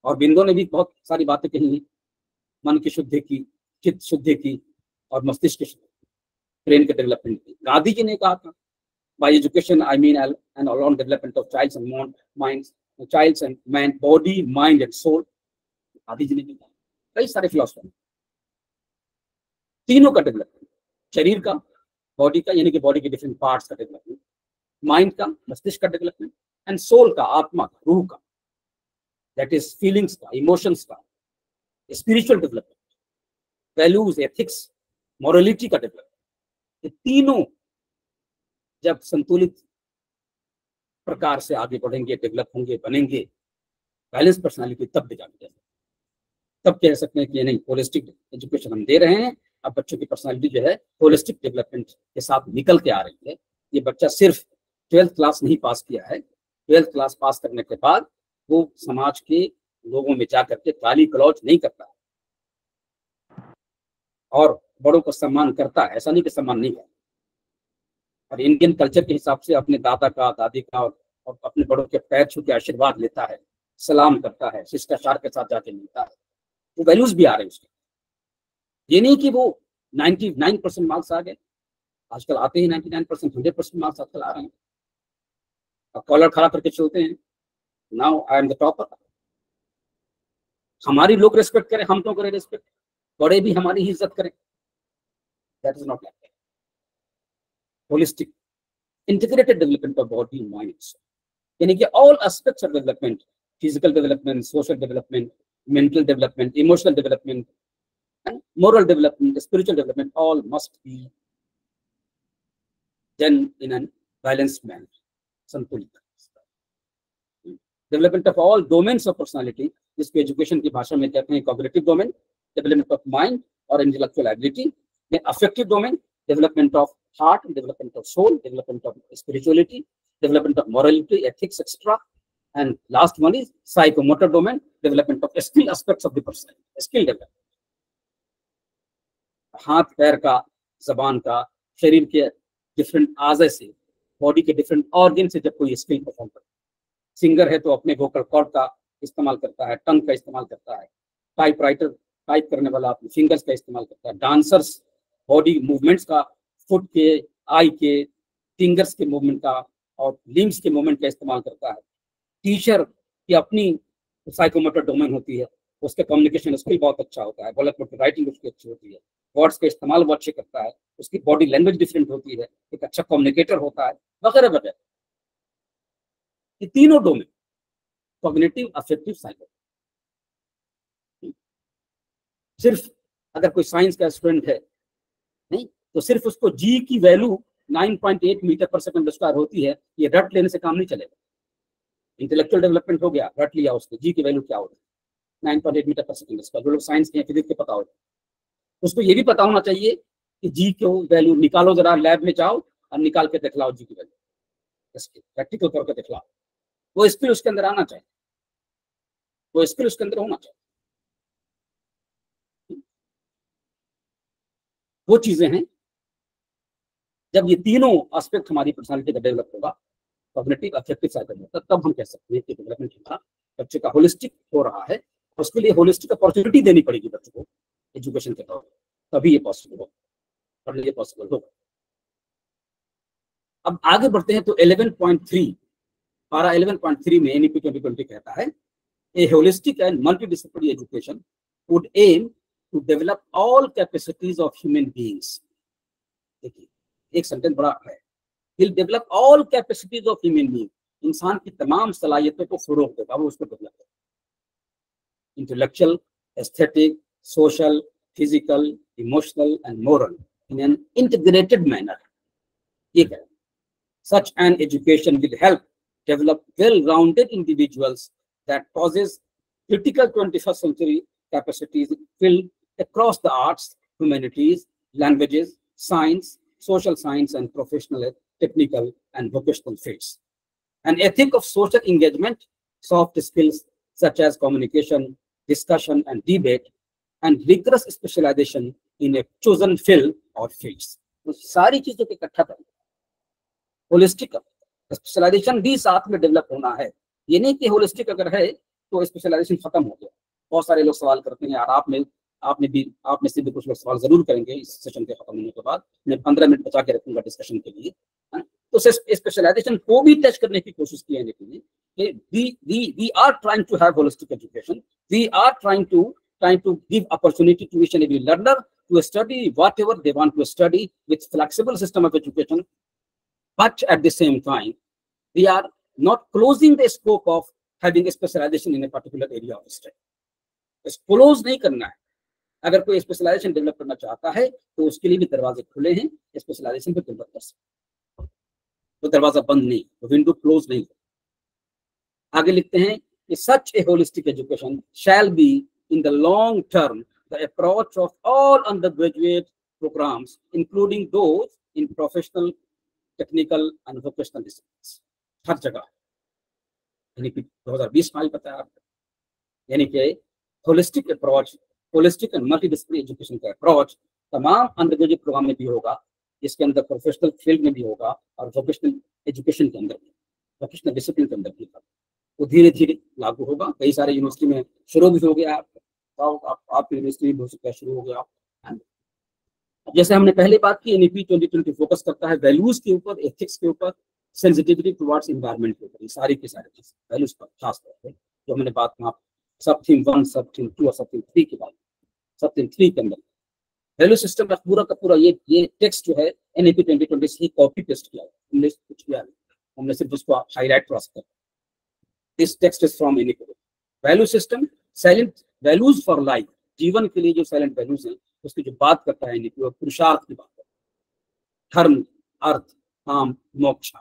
और बिंदु ने भी बहुत सारी बातें कही हैं, मन की शुद्धि की, चित्त शुद्धि की और मस्तिष्क की शुद्धि, ब्रेन के डेवलपमेंट की। गांधी जी ने कहा था, by education I mean an all round development of childs and minds, childs and man, body, mind and soul. Gandhi ji ने भी कहा, कई सारे फिलोसफर, तीनों का डेवलपमेंट, शरीर का, बॉडी का यानी कि बॉडी के डिफरेंट पार्ट्स का डेवलपमेंट, माइंड का, मस्तिष्क का डेवलपमेंट, एंड सोल का, आत्मा का, रूह का, दैट इज फीलिंग्स का, इमोशंस का, spiritual development, values, ethics, morality का डेवलपमेंट। ये तीनों जब संतुलित प्रकार से आगे बढ़ेंगे, डेवलप होंगे, बनेंगे बैलेंस पर्सनालिटी, तब भी जाके तब कह सकते हैं कि नहीं, होलिस्टिक एजुकेशन हम दे रहे हैं। अब बच्चों की पर्सनालिटी जो है होलिस्टिक डेवलपमेंट के साथ निकल के आ रही है। ये बच्चा सिर्फ 12th क्लास नहीं पास किया है, 12th क्लास पास करने के बाद वो समाज के लोगों में जा करके गाली गलौज नहीं करता और बड़ों का सम्मान करता है, ऐसा नहीं कि सम्मान नहीं करता। और इंडियन कल्चर के हिसाब से अपने दादा का, दादी का और अपने बड़ों के पैर छू के आशीर्वाद लेता है, सलाम करता है, शिष्टाचार के साथ जाके मिलता है, वो वैल्यूज भी आ रहे हैं उसके। ये नहीं कि वो 99% मार्क्स आ गए, आजकल आते ही 99%, 100% मार्क्स आजकल आ रहे हैं, और कॉलर खड़ा करके चलते हैं, now I am the topper. हमारी लोग रेस्पेक्ट करें, हम तो करें रेस्पेक्ट, बड़े भी हमारी ही इज्जत करें, that is not like that. Holistic integrated development of body, mind, यानी कि all aspects of development, physical development, social development, mental development, emotional development, and moral development, spiritual development, all must be done in a balanced manner, संतुलित। Development of all domains of personality, जिसको education की भाषा में कहते हैं cognitive domain, development of mind और intellectual ability, then affective domain, development of heart, development of soul, development of spirituality, development of morality, ethics, etc. And last one is psychomotor domain, development of skill aspects of the person, skill development, हाथ पैर का, जबान का, शरीर के different आज़े से, body के different organ से जब कोई स्किल परफॉर्म करता है। सिंगर है तो अपने वोकल कॉर्ड का इस्तेमाल करता है, टंग का इस्तेमाल करता है, टाइप राइटर टाइप करने वाला अपने फिंगर्स का इस्तेमाल करता है, डांसर्स बॉडी मूवमेंट्स का, फुट के, आई के, फिंगर्स के मूवमेंट का और लिम्स के मूवमेंट का इस्तेमाल करता है। टीचर की अपनी साइकोमोटर डोमेन होती है, उसके कम्युनिकेशन स्किल बहुत अच्छा होता है, बुलेट राइटिंग उसकी अच्छी होती है, वर्ड्स का इस्तेमाल वो अच्छे करता है, उसकी बॉडी लैंग्वेज डिफरेंट होती है, एक अच्छा कम्युनिकेटर होता है, वगैरह वगैरह। ये तीनों डोमेन, कॉग्निटिव, अफेक्टिव, साइको। सिर्फ अगर कोई साइंस का स्टूडेंट है नहीं, तो सिर्फ उसको जी की वैल्यू 9.8 मीटर पर सेकंड स्क्वायर होती है, ये रट लेने से काम नहीं चलेगा। इंटेलेक्चुअल डेवलपमेंट हो गया, रट लिया उसको, जी की वैल्यू क्या होती है 9.8 मीटर पर सेकंड स्क्वायर। जो लोग साइंस के फिजिक्स के पता हो, उसको ये भी पता होना चाहिए कि जी की वैल्यू निकालो, जरा लैब में जाओ और निकाल के दिखलाओ जी की वैल्यू, प्रैक्टिकल करके दिखलाओ। वो स्किल उसके अंदर आना चाहिए, वो स्किल उसके अंदर होना चाहिए। वो चीजें हैं, जब ये तीनों एस्पेक्ट हमारी पर्सनालिटी का डेवलप होगा, कॉग्निटिव, अफेक्टिव, साइकोमोटर, तब हम कह सकते हैं कि डेवलपमेंट हमारा बच्चे का होलिस्टिक हो रहा है। उसके लिए होलिस्टिक अपॉर्चुनिटी देनी पड़ेगी बच्चों को एजुकेशन के तौर पर, तभी ये पॉसिबल होगा, और ये पॉसिबल होगा। अब आगे बढ़ते हैं तो 11.3 पारा 11.3 में एनईपी 2020 कहता है, a holistic and multidisciplinary education would aim to develop all capacities of human beings. देखिए एक सेंटेंस बड़ा है, will develop all capacities of human being, इंसान की तमाम सलाहियतों को फरोग देगा, वो उसको डेवलप करेगा। Intellectual, aesthetic, social, physical, emotional and moral in an integrated manner. ये है, such an education will help develop well-rounded individuals that possess critical 21st century capacities filled across the arts, humanities, languages, science, social science, and professional, technical, and vocational fields. An ethic of social engagement, soft skills such as communication, discussion, and debate, and rigorous specialization in a chosen field or fields. तो सारी चीजों को इकट्ठा करें, holistic specialisation भी साथ में develop होना है। ये नहीं कि होलिस्टिक अगर है तो स्पेशलाइजेशन खत्म हो गया। बहुत सारे लोग सवाल करते हैं, यार आप में से भी कुछ लोग सवाल जरूर करेंगे इस सेशन के खत्म होने के बाद। मैं 15 मिनट बचा के रखूंगा डिस्कशन के लिए। तो स्पेशलाइजेशन को भी टच करने की कोशिश की है कि we are trying to have holistic education. We are trying to give opportunity to each and every learner to study whatever they want to study with flexible system of education. But at the same time, we are not closing the scope of having a specialization in a particular area of study. Close नहीं करना है। अगर कोई specialisation develop करना चाहता है तो उसके लिए भी दरवाजे खुले हैं, स्पेशलाइजेशन पे डेवलप कर सकते, तो दरवाजा बंद नहीं, तो विंडो क्लोज नहीं। आगे लिखते हैं कि such a holistic education shall be in the long term the approach of all undergraduate programmes including those in professional, technical and vocational disciplines. हर जगह, यानी कि 2020 में बताया आपको, यानी कि holistic approach, holistic and multidisciplinary education का अप्रोच तमाम अंडरग्रेजुएट प्रोग्राम में भी होगा, इसके अंदर प्रोफेशनल फील्ड में भी होगा और वोकेशनल एजुकेशन के अंदर भी, वोकेशनल डिसिप्लिन के अंदर भी होगा। वो धीरे धीरे लागू होगा। कई सारे यूनिवर्सिटी में शुरू भी हो गया, आप यूनिवर्सिटी भी हो सकता है शुरू हो गया। जैसे हमने पहले बात की, एनईपी 2020 फोकस करता है वैल्यूज के ऊपर, एथिक्स के ऊपर, सेंसिटिविटी टुवर्ड्स एनवायरनमेंट के ऊपर, ये सारी की सारी चीज वैल्यूज पर खास तौर पे जो हमने बात वहाँ सब थीम 1, सब थीम 2 और सब थीम 3 की बात, सब थीम 3 के अंदर वैल्यू सिस्टम का पूरा ये टेक्स्ट जो है एनईपी 2020 से कॉपी पेस्ट किया, हमने कुछ किया नहीं, हमने सिर्फ उसको हाईलाइट क्रॉस कर। This text is from NEP value system, silent values for life, जीवन के लिए जो साइलेंट वैल्यूज हैं उसकी जो बात करता है एनईपी, वो पुरुषार्थ की बात है, धर्म, अर्थ, काम, मोक्ष,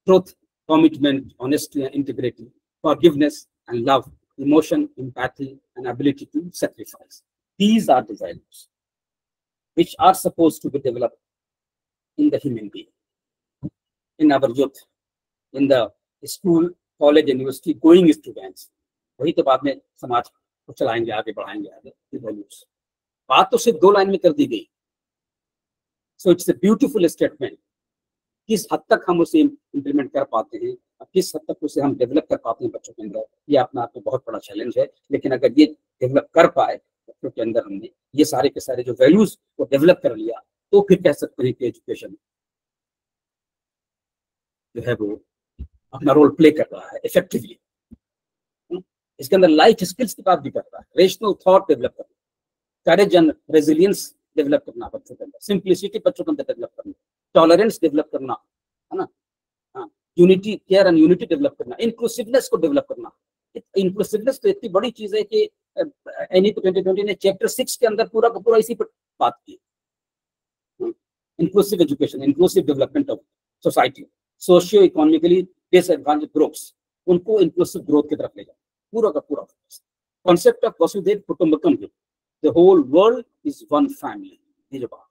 truth, commitment, honesty and integrity, forgiveness and love, emotion, empathy, and ability to sacrifice. These are the values which are supposed to be developed in the human being, in our youth, in the school, college, university going students. वही तो बाद में समाज को चलाएंगे, आगे बढ़ाएंगे आगे values. बात तो सिर्फ 2 लाइन में कर दी गई। So it's a beautiful statement. किस हद तक हम उसे इम्प्लीमेंट कर पाते हैं, किस हद तक उसे हम डेवलप कर पाते हैं बच्चों के अंदर, ये अपना आप में बहुत बड़ा चैलेंज है। लेकिन अगर ये डेवलप कर पाए बच्चों के अंदर, हमने ये सारे के सारे जो वैल्यूज को डेवलप कर लिया, तो फिर कह सकते हैं कि एजुकेशन जो है वो अपना रोल प्ले कर रहा है इफेक्टिवली। इसके अंदर लाइफ स्किल्स की बात भी करता है, रेशनल थॉट डेवलप करना, करेज एंड रेजिलियंस डेवलप करना बच्चों के अंदर, सिंप्लिसिटी बच्चों के अंदर डेवलप करना, टॉलरेंस डेवलप करना, है ना, unity, care and unity develop करना, इंक्लूसिवनेस को डेवलप करना। इंक्लूसिवनेस तो इतनी बड़ी चीज है कि एनईपी 2020 ने चैप्टर 6 के अंदर पूरा का पूरा इसी पर बात की। Inclusive education, inclusive development of society, socio economically disadvantage groups, उनको इंक्लूसिव ग्रोथ की तरफ ले जाए, पूरा का पूरा। कॉन्सेप्ट ऑफ वसुधैव कुटुंबकम, the whole world is one family, ये जो बात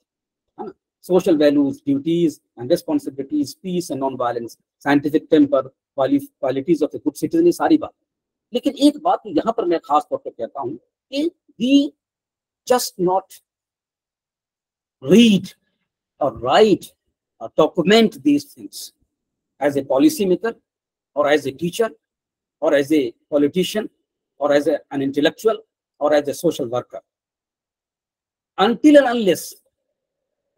है ना, social values, duties and responsibilities, peace and non violence, scientific temper, qualities of a good citizen, ये सारी बात। लेकिन एक बात यहाँ पर मैं खास तौर पर कहता हूँ कि वी जस्ट नॉट रीड और राइट और document these things as a policy maker और एज ए टीचर और एज ए पॉलिटिशियन और एज एन इंटेलेक्चुअल और as a social worker, until and unless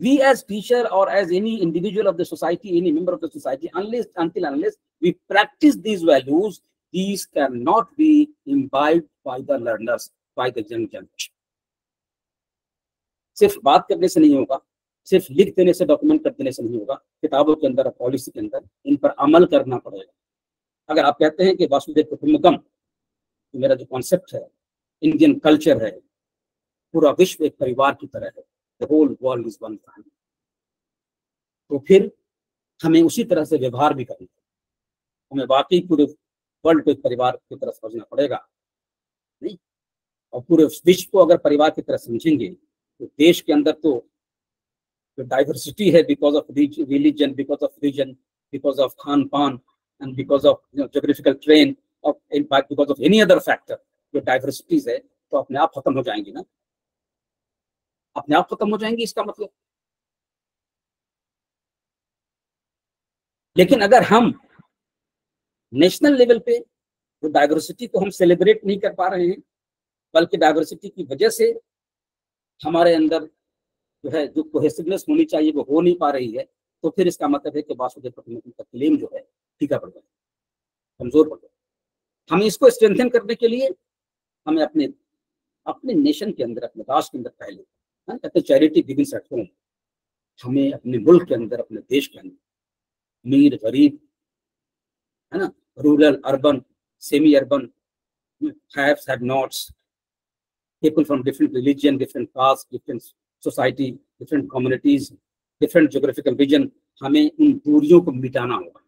we as teacher or as any individual of the society, any member of the society, until and unless we practice these values, these cannot be imbibed by the learners, by the young generation. सिर्फ बात करने से नहीं होगा, सिर्फ लिख देने से, डॉक्यूमेंट कर देने से नहीं होगा, किताबों के अंदर, पॉलिसी के अंदर इन पर अमल करना पड़ेगा। अगर आप कहते हैं कि वसुधैव कुटुंबकम तो मेरा जो कॉन्सेप्ट है, इंडियन कल्चर है, पूरा विश्व एक परिवार की तरह है, the whole world is one family, तो फिर हमें उसी तरह से व्यवहार भी करना है। हमें वाकई पूरे वर्ल्ड को एक परिवार की तरह समझना पड़ेगा, नहीं? और पूरे विश्व को अगर परिवार की तरह समझेंगे तो देश के अंदर तो जो डाइवर्सिटी है, because of religion, because of region, because of खान पान and because of geographical terrain, of in fact because of any other factor, जो डाइवर्सिटीज है तो अपने आप खत्म हो जाएंगी ना, अपने आप खत्म हो जाएंगी, इसका मतलब। लेकिन अगर हम नेशनल लेवल पे तो डाइवर्सिटी को हम सेलिब्रेट नहीं कर पा रहे हैं, बल्कि डाइवर्सिटी की वजह से हमारे अंदर जो है जो कोहेसिवनेस होनी चाहिए वो हो नहीं पा रही है, तो फिर इसका मतलब है कि वसुधैव कुटुंबकम का क्लेम जो है फीका पड़ गया, कमजोर पड़ गया। हमें इसको स्ट्रेंथन करने के लिए हमें अपने नेशन के अंदर, अपने राष्ट्र के अंदर पहले कहते चैरिटी बिगिंस एट होम, हमें अपने मुल्क के अंदर, अपने देश के अंदर, अमीर गरीब, है ना, rural urban semi urban, haves have nots, people from different religion, different caste, different society, different communities, different geographical region, हमें उन दूरियों को मिटाना होगा।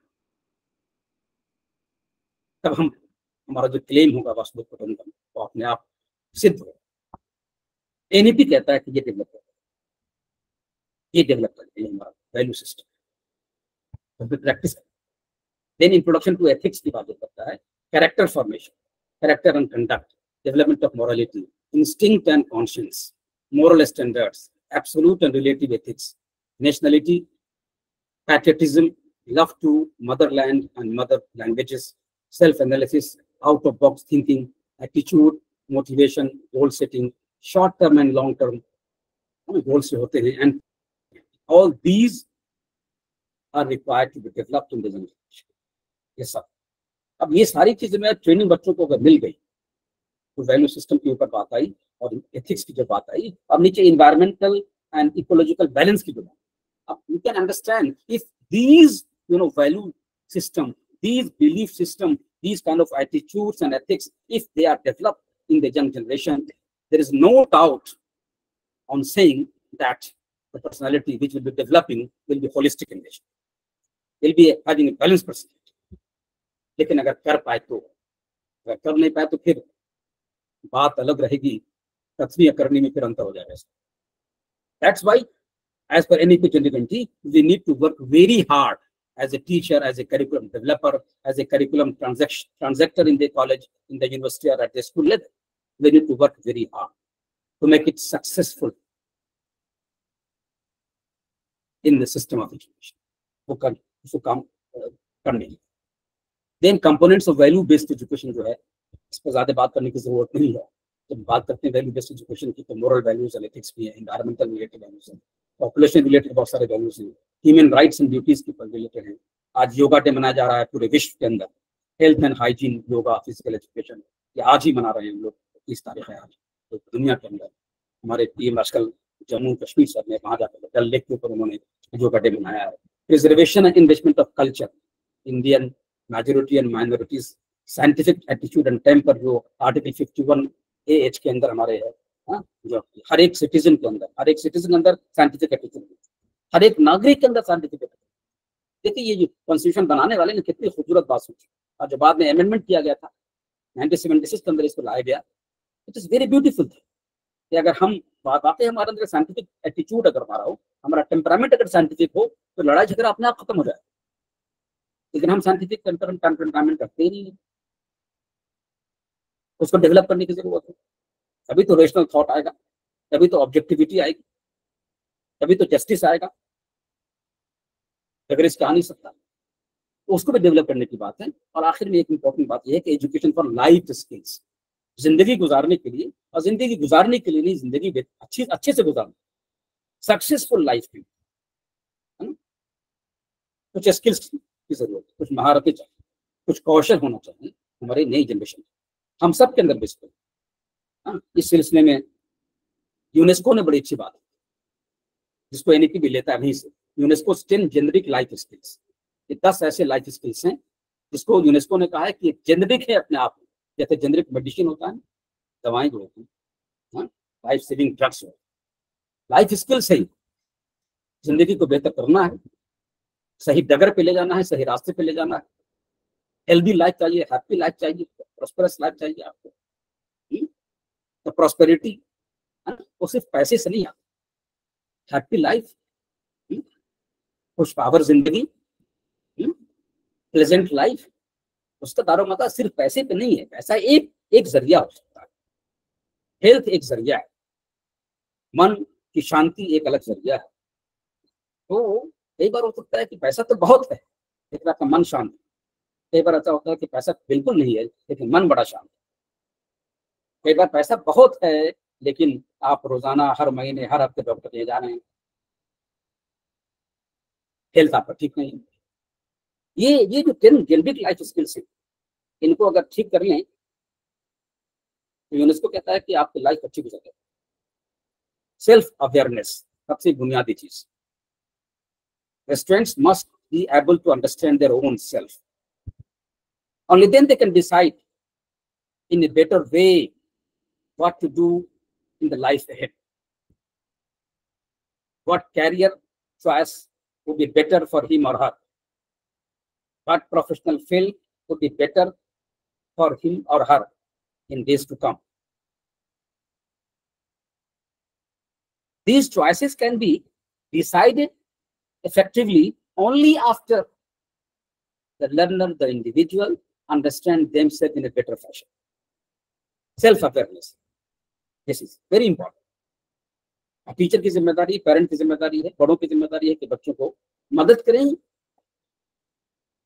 तब हमारा जो क्लेम होगा वसुधैव कुटुंबकम तो अपने आप सिद्ध होगा। एनईपी कहता है कि ये डेवलप करते हैं हमारा वैल्यू सिस्टम, तो प्रैक्टिस करें। देन इंट्रोडक्शन टू एथिक्स की बात करता है, character formation, character and conduct, development of morality, instinct and conscience, moral standards, absolute and relative ethics, nationality, patriotism, love to motherland and mother languages, self-analysis, out-of-box thinking, attitude, motivation, goal setting, short-term and long-term goals होते हैं, and all these are required to be developed in the generation. ये सब, अब ये सारी चीजें में training बच्चों को अगर मिल गई तो वैल्यू सिस्टम के ऊपर बात आई और एथिक्स की जो बात आई, अब नीचे इन्वायरमेंटल एंड इकोलॉजिकल बैलेंस की जो बात, अब you can understand if these value system, these belief system, these kind of attitudes and ethics, if they are developed in the young generation, there is no doubt on saying that the personality which will be developing will be holistic in nature, will be having a balanced personality. लेकिन अगर कर पाए तो, अगर कर नहीं पाए तो फिर बात अलग रहेगी, कथनी या करनी में फिर अंतर हो जाएगा। That's why, as per NEP 2020, we need to work very hard as a teacher, as a curriculum developer, as a curriculum transactor in the college, in the university, or at the school level. We need to work very hard to make it successful in the system of education. उसको काम करने। Then components of value-based education जो है, इस पर ज्यादा बात करने की जरूरत नहीं है। जब बात करते हैं वैल्यू बेस्ड एजुकेशन की तो मोरल वैल्यूज एंड एथिक्स भी है, एनवायरमेंटल रिलेटेड वैल्यूज है, पॉपुलेशन रिलेटेड बहुत सारे वैल्यूज हैं, ह्यूमन राइट्स एंड ड्यूटीज के रिलेटेड हैं। आज योगा डे मनाया जा रहा है पूरे विश्व के अंदर, health and hygiene, yoga, physical education, कि आज ही मना रहे हैं हम लोग, 30 तारीख है आज। तो दुनिया के अंदर हमारे टीम आजकल जम्मू कश्मीर सर ने वहां जाकर डल लेक के ऊपर उन्होंने जो गड्ढे बनाया है। Preservation and investment of culture, Indian majority and minorities, scientific attitude and temper, जो आर्टिकल 51AH के अंदर हमारे है, जो हर एक सिटीजन के अंदर साइंटिफिक एटीट्यूड, हर एक नागरिक के अंदर साइंटिफिक एटीट्यूड। देखिए ये जो कॉन्स्टिट्यूशन बनाने वाले ने कितनी खूबसूरत बात सोची, और जो बाद में अमेंडमेंट किया गया था 1976 के अंदर इसको लाया गया, इट इज वेरी ब्यूटीफुल कि अगर हम वाकई हमारे अंदर साइंटिफिक एटीट्यूड अगर हमारा हो, हमारा टेम्परामेंट अगर साइंटिफिक हो, तो लड़ाई झगड़ा अपने आप खत्म हो जाए। लेकिन हम साइंटिफिक टेम्परामेंट रखते ही नहीं है, उसको डेवलप करने की जरूरत है। तभी तो रेशनल थॉट आएगा, तभी तो ऑब्जेक्टिविटी आएगी, तभी तो जस्टिस आएगा। अगर इसका आ नहीं सकता तो उसको भी डेवलप करने की बात है। और आखिर में एक इंपॉर्टेंट बात यह है कि एजुकेशन फॉर लाइफ स्किल्स, जिंदगी गुजारने के लिए, और जिंदगी गुजारने के लिए नहीं, जिंदगी अच्छे से गुजारना, सक्सेसफुल लाइफ के लिए कुछ स्किल्स की जरूरत है, कुछ महारतें चाहिए, कुछ कौशल होना चाहिए हमारी नई जनरेशन, हम सब के अंदर बेसिकली। इस सिलसिले में यूनेस्को ने बड़ी अच्छी बात है, जिसको NEP भी लेता है वहीं से, यूनेस्को 10 जेनरिक लाइफ स्किल्स। ये 10 ऐसे लाइफ स्किल्स हैं जिसको यूनेस्को ने कहा है कि जेनरिक है अपने आप में। जैसे जेनरिक मेडिसिन होता है, दवाएं जो होती हैं, लाइफ सेविंग ड्रग्स हो, लाइफ स्किल्स है, जिंदगी को बेहतर करना है, सही डगर पे ले जाना है, सही रास्ते पे ले जाना है, हेल्दी लाइफ चाहिए, हैप्पी लाइफ चाहिए, प्रॉस्पेरस लाइफ चाहिए आपको। तो प्रॉस्पेरिटी वो सिर्फ पैसे से नहीं आता, हैप्पी लाइफ, खुश पावर जिंदगी, प्लेजेंट लाइफ, उसका दारोमदार सिर्फ पैसे पे नहीं है। पैसा एक जरिया हो सकता है, हेल्थ एक जरिया है, मन की शांति एक अलग जरिया है। तो कई बार हो सकता है कि पैसा तो बहुत है लेकिन आपका मन शांत है, कई बार ऐसा होता है कि पैसा बिल्कुल नहीं है लेकिन मन बड़ा शांत है, कई बार पैसा बहुत है लेकिन आप रोजाना, हर महीने, हर हफ्ते डॉक्टर के जा रहे हैं, हेल्थ आपका ठीक नहीं है। ये जो 10 जेनरिक लाइफ स्किल्स है, इनको अगर ठीक कर लें तो यूनेस्को कहता है कि आपकी लाइफ अच्छी गुजर जाए। सेल्फ अवेयरनेस सबसे बुनियादी चीज। Students must be able to understand their own self. Only then they can decide in a better way what to do in the life ahead. What career choice would be better for him or her. What professional field would be better for him or her in days to come. These choices can be decided effectively only after the learner, the individual, understand themselves in a better fashion. Self-awareness. This is very important. Teacher की जिम्मेदारी, parent की जिम्मेदारी है, बड़ों की जिम्मेदारी है कि बच्चों को मदद करें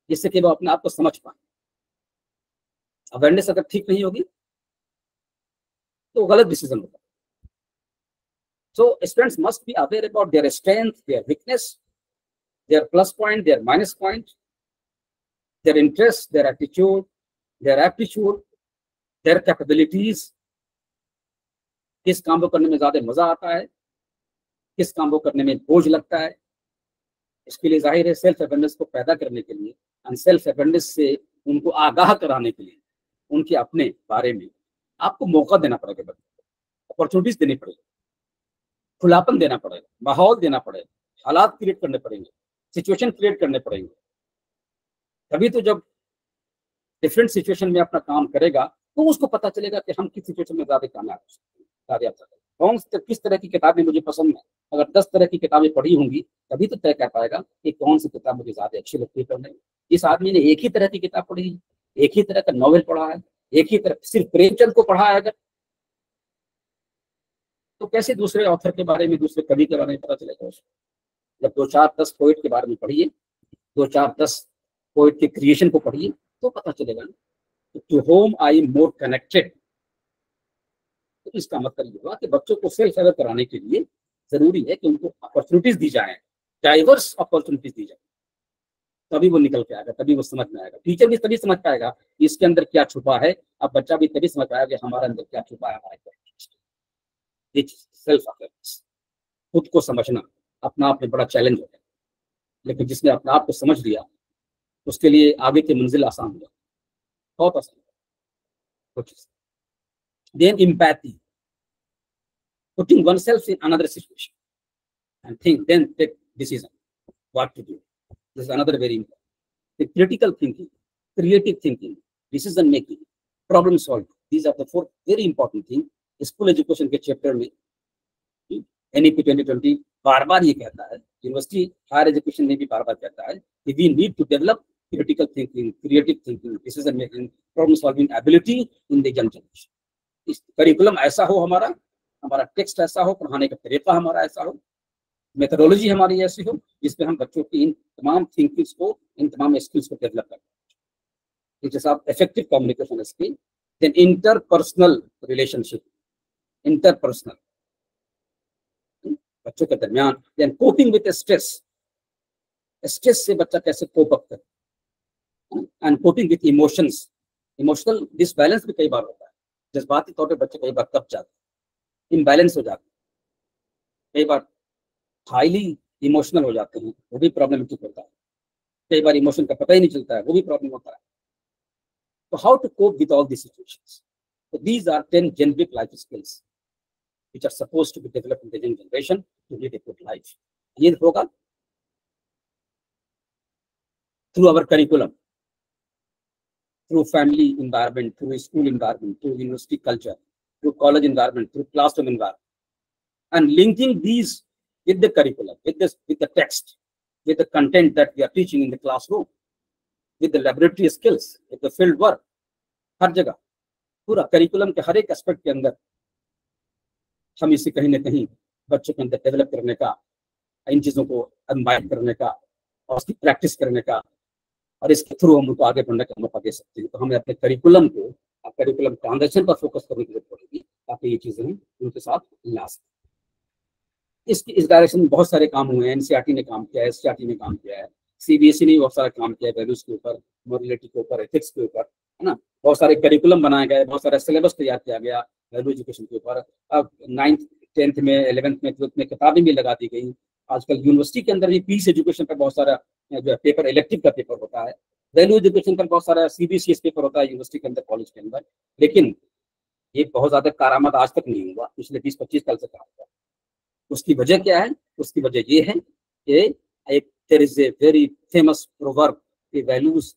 जिससे कि वो अपने आप को समझ पाए। अवेयरनेस अगर ठीक नहीं होगी तो गलत डिसीजन होगा। So students must be aware about their strength, their weakness, their plus point, their minus point, their interest, their attitude, their aptitude, their capabilities. किस काम को करने में ज्यादा मजा आता है, किस काम को करने में बोझ लगता है। इसके लिए जाहिर है सेल्फ अवेयरनेस को पैदा करने के लिए, और सेल्फ अवेयरनेस से उनको आगाह कराने के लिए, उनके अपने बारे में आपको मौका देना पड़ेगा, अपॉर्चुनिटीज देनी पड़ेगी, खुलापन देना पड़ेगा, माहौल देना पड़ेगा, हालात क्रिएट करने पड़ेंगे, सिचुएशन क्रिएट करने पड़ेंगे। तभी तो जब डिफरेंट सिचुएशन में अपना काम करेगा तो उसको पता चलेगा कि हम किस सिचुएशन में ज्यादा कामयाब हो सकते हैं, कौन किस तरह की किताबें मुझे पसंद है। अगर 10 तरह की किताबें पढ़ी होंगी तभी तो तय कर पाएगा कि कौन सी किताब मुझे ज्यादा अच्छी लगती है पढ़ने में। इस आदमी ने एक ही तरह की किताब पढ़ी, एक ही तरह का नॉवेल पढ़ा है, एक ही तरह सिर्फ प्रेमचंद को पढ़ा है अगर, तो कैसे दूसरे ऑथर के बारे में, दूसरे कवि के बारे में पता चलेगा। जब 2-4-10 पोइट के बारे में पढ़िए, 2-4-10 पोइट के क्रिएशन को पढ़िए तो पता चलेगा to whom I am more connected. तो इसका मतलब ये हुआ कि बच्चों को सेल्फ अवेयर कराने के लिए जरूरी है कि उनको अपॉर्चुनिटीज दी जाए, डाइवर्स अपॉर्चुनिटीज दी जाए। तभी वो निकल के आएगा, तभी वो समझ में आएगा। टीचर भी तभी समझ पाएगा कि इसके अंदर क्या छुपा है, अब बच्चा भी तभी समझ पाएगा कि हमारे अंदर क्या छुपा है। हमारे सेल्फ अवेयरनेस, खुद को समझना अपना आप में बड़ा चैलेंज होता है, लेकिन जिसने अपने आप को समझ लिया उसके लिए आगे की मंजिल आसान हो जाती, बहुत आसान। Then empathy, putting oneself in another situation and think, then take decision what to do. This is another very important. The critical thinking, creative thinking, decision making, problem solving. These are the 4 very important things. School education के chapter में NEP 2020 बार बार ये कहता है, university higher education में भी बार बार कहता है कि we need to develop critical thinking, creative thinking, decision making, problem solving ability in the young generation. इस करिकुलम ऐसा हो, हमारा टेक्स्ट ऐसा हो, पढ़ाने का तरीका हमारा ऐसा हो, मेथोडोलॉजी हमारी ऐसी हो जिसमें हम बच्चों की इन तमाम थिंकिंग्स को, इन तमाम स्किल्स को डेवलप करते हैं। It is effective communication skill, then interpersonal relationship, interpersonal बच्चों के दरमियान, then coping with stress, stress से बच्चा कैसे कोप अप करे, and coping with emotions, emotional disbalance भी कई बार होता है, जज्बाती तौर पे बच्चे कई बार कब जाते हैं, इम्बैलेंस हो जाते हैं, कई बार हाईली इमोशनल हो जाते हैं, वो भी प्रॉब्लमेटिक होता है, कई बार इमोशन का पता ही नहीं चलता है, वो भी प्रॉब्लम होता है। तो how to cope with all this situations? So these are 10 generic life skills which are supposed to be developed in the young generation to lead a good life. ये होगा through our curriculum, through family environment, through school environment, through university culture, through college environment, through classroom environment, and linking these with the curriculum, with the text, with the content that we are teaching in the classroom, with the laboratory skills, with the field work, हर जगह पूरा curriculum के हर एक aspect के अंदर हम इसे कहीं ना कहीं बच्चों के अंदर डेवलप करने का, इन चीजों को इम्बाइब करने का और उसकी प्रैक्टिस करने का, और इसके थ्रू हम उनको आगे बढ़ने का मौका दे सकते हैं। तो हमें अपने करिकुलम को, करिकुलम ट्रांजेक्शन पर फोकस करने की जरूरत पड़ेगी ताकि ये चीजें हम उनके साथ ला सकें। इस डायरेक्शन में बहुत सारे काम हुए हैं, एनसीईआरटी ने काम किया है, एससीईआरटी ने काम किया है, सीबीएसई ने बहुत सारा काम किया है, वैल्यूज के ऊपर, मोरलिटी के ऊपर, एथिक्स के ऊपर, है ना। बहुत सारे करिकुलम बनाए गए, बहुत सारा सिलेबस तैयार किया गया वैल्यू एजुकेशन के ऊपर। अब 9th 10th में 11th में 12th में किताबें भी लगा दी गई। आजकल यूनिवर्सिटी के अंदर भी पीस एजुकेशन पर बहुत सारा जो है पेपर, इलेक्टिव का पेपर होता है, वैल्यू एजुकेशन पर बहुत सारा सीबीसीएस पेपर होता है यूनिवर्सिटी के अंदर, कॉलेज के अंदर। लेकिन ये बहुत ज्यादा कारामद आज तक नहीं हुआ, पिछले 20-25 साल से कहा हुआ। उसकी वजह क्या है? उसकी वजह ये है कि there is a very famous proverb, the values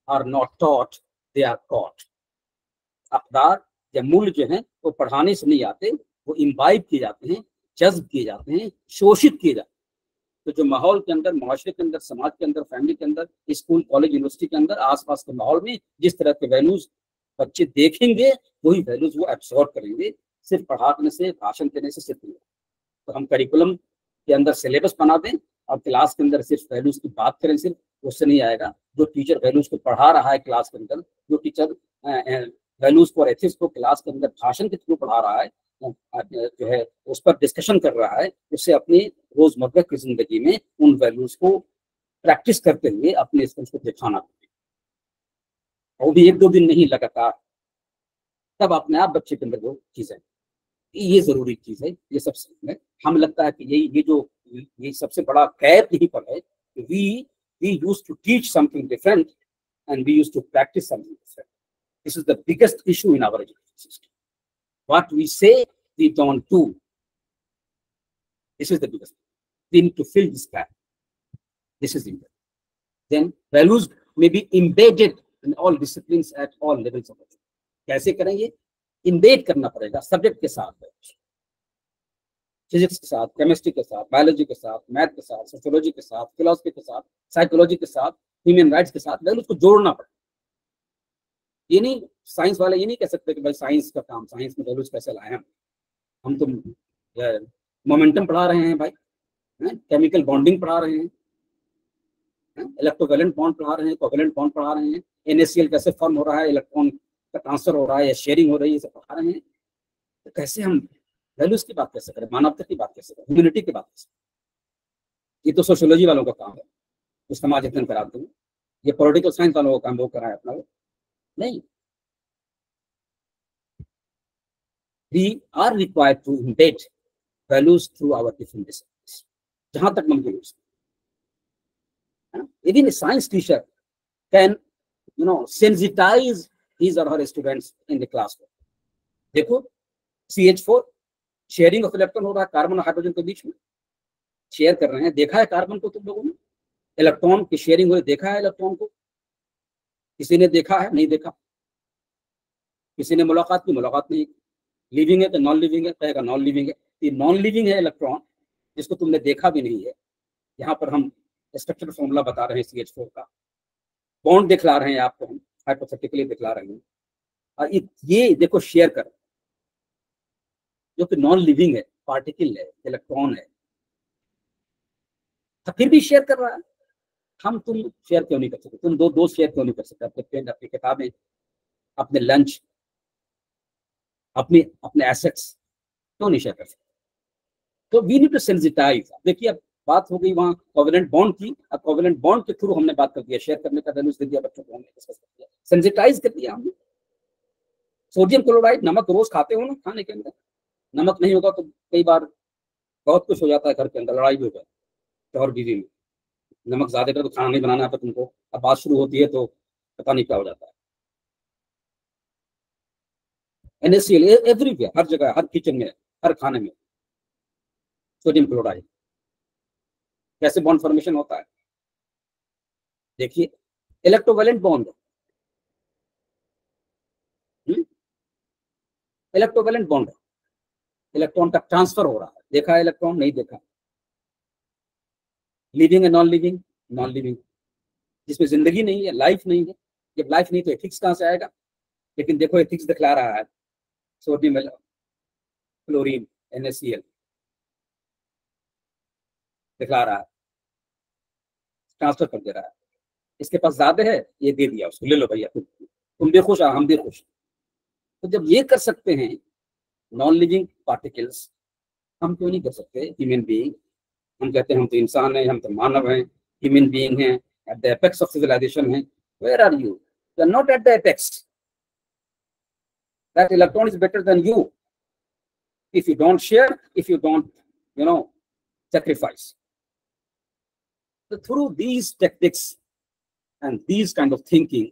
are not taught, they are caught. अक़दार या मूल्य जो हैं वो पढ़ाने से नहीं आते, वो इम्बाइब किए जाते हैं, जज्ब किए जाते हैं, शोषित किए जाते हैं। तो जो माहौल के अंदर, माशरे के अंदर, समाज के अंदर, फैमिली के अंदर, स्कूल कॉलेज यूनिवर्सिटी के अंदर, आसपास के माहौल में जिस तरह के वैल्यूज बच्चे देखेंगे वही वैल्यूज वो एब्सॉर्ब करेंगे। सिर्फ पढ़ाने से, भाषण देने से सिर्फ नहीं। तो हम करिकुलम के अंदर सिलेबस बना दें और क्लास के अंदर सिर्फ वैल्यूज की बात करें, सिर्फ उससे नहीं आएगा। जो टीचर वैल्यूज को पढ़ा रहा है क्लास के अंदर, जो टीचर वैल्यूज को और एथिक्स को क्लास के अंदर भाषण के थ्रू पढ़ा रहा है, जो है उस पर डिस्कशन कर रहा है, उससे अपनी रोजमर्रा की जिंदगी में उन वैल्यूज को प्रैक्टिस करते हुए अपने स्किल्स को दिखाना पड़ेगा। वो भी 1-2 दिन नहीं, लगातार। तब अपने आप बच्चे के अंदर वो चीजें, ये जरूरी चीज है। ये सबसे हमें लगता है कि ये सबसे बड़ा गैप यहीं पर है। we used to teach something different and we used to practice something different. This is the biggest issue in our education system. What we say, we don't do. This is the biggest. We need to fill this gap. This is important. Then values may be embedded in all disciplines at all levels of education. कैसे करेंगे? Embed करना पड़ेगा subject के साथ, physics के साथ, chemistry के साथ, बायोलॉजी के साथ, मैथ के साथ, सोशियोलॉजी के साथ, फिलोसफी के साथ, साइकोलॉजी के साथ, ह्यूमन राइट्स के साथ वैल्यूज को जोड़ना पड़ेगा। ये नहीं, साइंस वाले ये नहीं कह सकते कि भाई साइंस का काम, साइंस में वैल्यूज कैसे लाए हम तो मोमेंटम पढ़ा रहे हैं भाई, केमिकल बॉन्डिंग पढ़ा रहे हैं, इलेक्ट्रोवैलेंट बॉन्ड पढ़ा रहे हैं, कोवैलेंट बॉन्ड पढ़ा रहे हैं, NaCl कैसे फॉर्म हो रहा है, इलेक्ट्रॉन का ट्रांसफर हो रहा है या शेयरिंग हो रही है, ये सब पढ़ा रहे हैं। तो कैसे हम वैल्यूज की बात कैसे करें, मानवता की बात कैसे करें, ह्यूमैनिटी की बात कैसे? ये तो सोशियोलॉजी वालों का काम है, तो समाज अध्ययन कराते हैं। ये पॉलिटिकल साइंस वालों का काम वो कराए अपना, नहीं। We are required to embed values through our different disciplines. जहां तक मुमकिन हो सके, even a science teacher can, sensitize his or her students in the classroom. देखो CH4 शेयरिंग ऑफ इलेक्ट्रॉन हो रहा है कार्बन और हाइड्रोजन के बीच में, शेयर कर रहे हैं, देखा है कार्बन को तुम लोगों ने? इलेक्ट्रॉन की शेयरिंग हो रही, देखा है इलेक्ट्रॉन को? किसी ने देखा है? नहीं देखा। किसी ने मुलाकात की? मुलाकात नहीं। लिविंग है तो नॉन लिविंग है? कहेगा नॉन लिविंग है। ये नॉन लिविंग है इलेक्ट्रॉन, जिसको तुमने देखा भी नहीं है। यहाँ पर हम स्ट्रक्चरल फॉर्मूला बता रहे हैं CH4 का, बॉन्ड दिखला रहे हैं आपको, हम हाइपोथेटिकली दिखला रहे हैं, और ये देखो शेयर कर, जो कि नॉन लिविंग है, पार्टिकल है, इलेक्ट्रॉन है, तो फिर भी शेयर कर रहा है। हम तुम शेयर क्यों नहीं कर सकते? तुम दो शेयर क्यों नहीं कर सकते? अपने पेन, अपनी किताबें, अपने लंच, अपने एसेट्स क्यों नहीं शेयर कर सकते? तो वी नीड टू सेंसिटाइज। देखिए अब बात हो गई वहाँ कोवेलेंट बॉन्ड की, अब कोवेलेंट बॉन्ड के थ्रू हमने बात कर दिया, शेयर करने का वैल्यूज दे दिया बच्चों को, हमने डिस्कस कर दिया, सेंसिटाइज कर दिया हमने। सोडियम क्लोराइड, नमक रोज खाते हो ना, खाने के अंदर नमक नहीं होगा तो कई बार बहुत कुछ हो जाता है घर के अंदर, लड़ाई भी हो जाती है और बीवी में। नमक ज्यादा कर तो खाना नहीं बनाना है तुमको, अब बात शुरू होती है तो पता नहीं क्या हो जाता है। NaCl एवरीवेयर, हर जगह, हर किचन में, हर खाने में सोडियम क्लोराइड। कैसे बॉन्ड फॉर्मेशन होता है? देखिए इलेक्ट्रोवैलेंट बॉन्ड, इलेक्ट्रोवैलेंट बॉन्ड है, इलेक्ट्रॉन का ट्रांसफर हो रहा है, देखा है इलेक्ट्रॉन? नहीं देखा। लिविंग है, नॉन लिविंग? नॉन लिविंग, जिसमें जिंदगी नहीं है, लाइफ नहीं है। जब लाइफ नहीं तो एथिक्स कहां से आएगा? लेकिन देखो एथिक्स दिखला रहा है, सोडियम क्लोरीन NaCl दिखला रहा है, ट्रांसफर कर दे रहा है। इसके पास ज्यादा है, ये दे दिया उसको, ले लो भैया, तुम भी खुश, हम भी खुश। तो जब ये कर सकते हैं नॉन लिविंग पार्टिकल्स, हम क्यों नहीं कर सकते ह्यूमन बीइंग? हम कहते हैं हम तो इंसान हैं, हम तो मानव हैं, ह्यूमन बीइंग हैं, at the apex of civilisation हैं। Where are you? You are not at the apex. That electron is better than you if you don't share, if you don't, sacrifice. So through these tactics and these kind of thinking,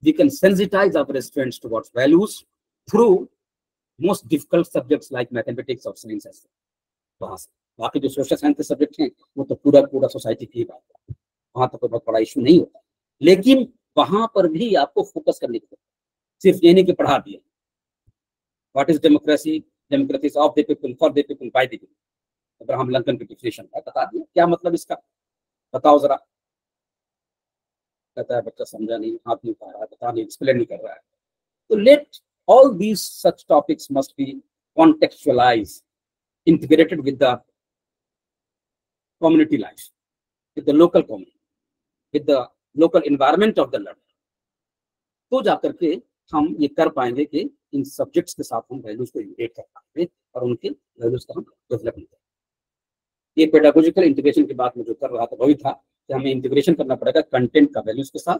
we can sensitize our students towards values through most difficult subjects like mathematics or science. वहां से बाकी जो social science के subject हैं वो तो पूरा society की बात है, वहां तक तो बहुत बड़ा इशू नहीं होता। लेकिन वहां पर भी आपको फोकस करने की, सिर्फ ये नहीं कि पढ़ा दिया what is democracy, democracy of the people, for the people, by the people, Abraham Lincoln की डिफिनेशन है, बता दिया क्या मतलब इसका, बताओ जरा। कहता है बच्चा समझा नहीं, हाथ नहीं उठा रहा है, बता नहीं, एक्सप्लेन नहीं कर रहा है। तो let all these such topics must be contextualised, integrated with the community life, with the local community, with the local environment of the learner. तो जाकर के हम ये कर पाएंगे कि इन सब्जेक्ट्स के साथ हम वैल्यूज को इंटीग्रेट कर पाएंगे और उनके वैल्यूज का हम डेवलप करेंगे। ये पेडागोजिकल इंटीग्रेशन की बात मैं जो कर रहा था वही था कि हमें इंटीग्रेशन करना पड़ेगा कंटेंट का वैल्यूज के साथ,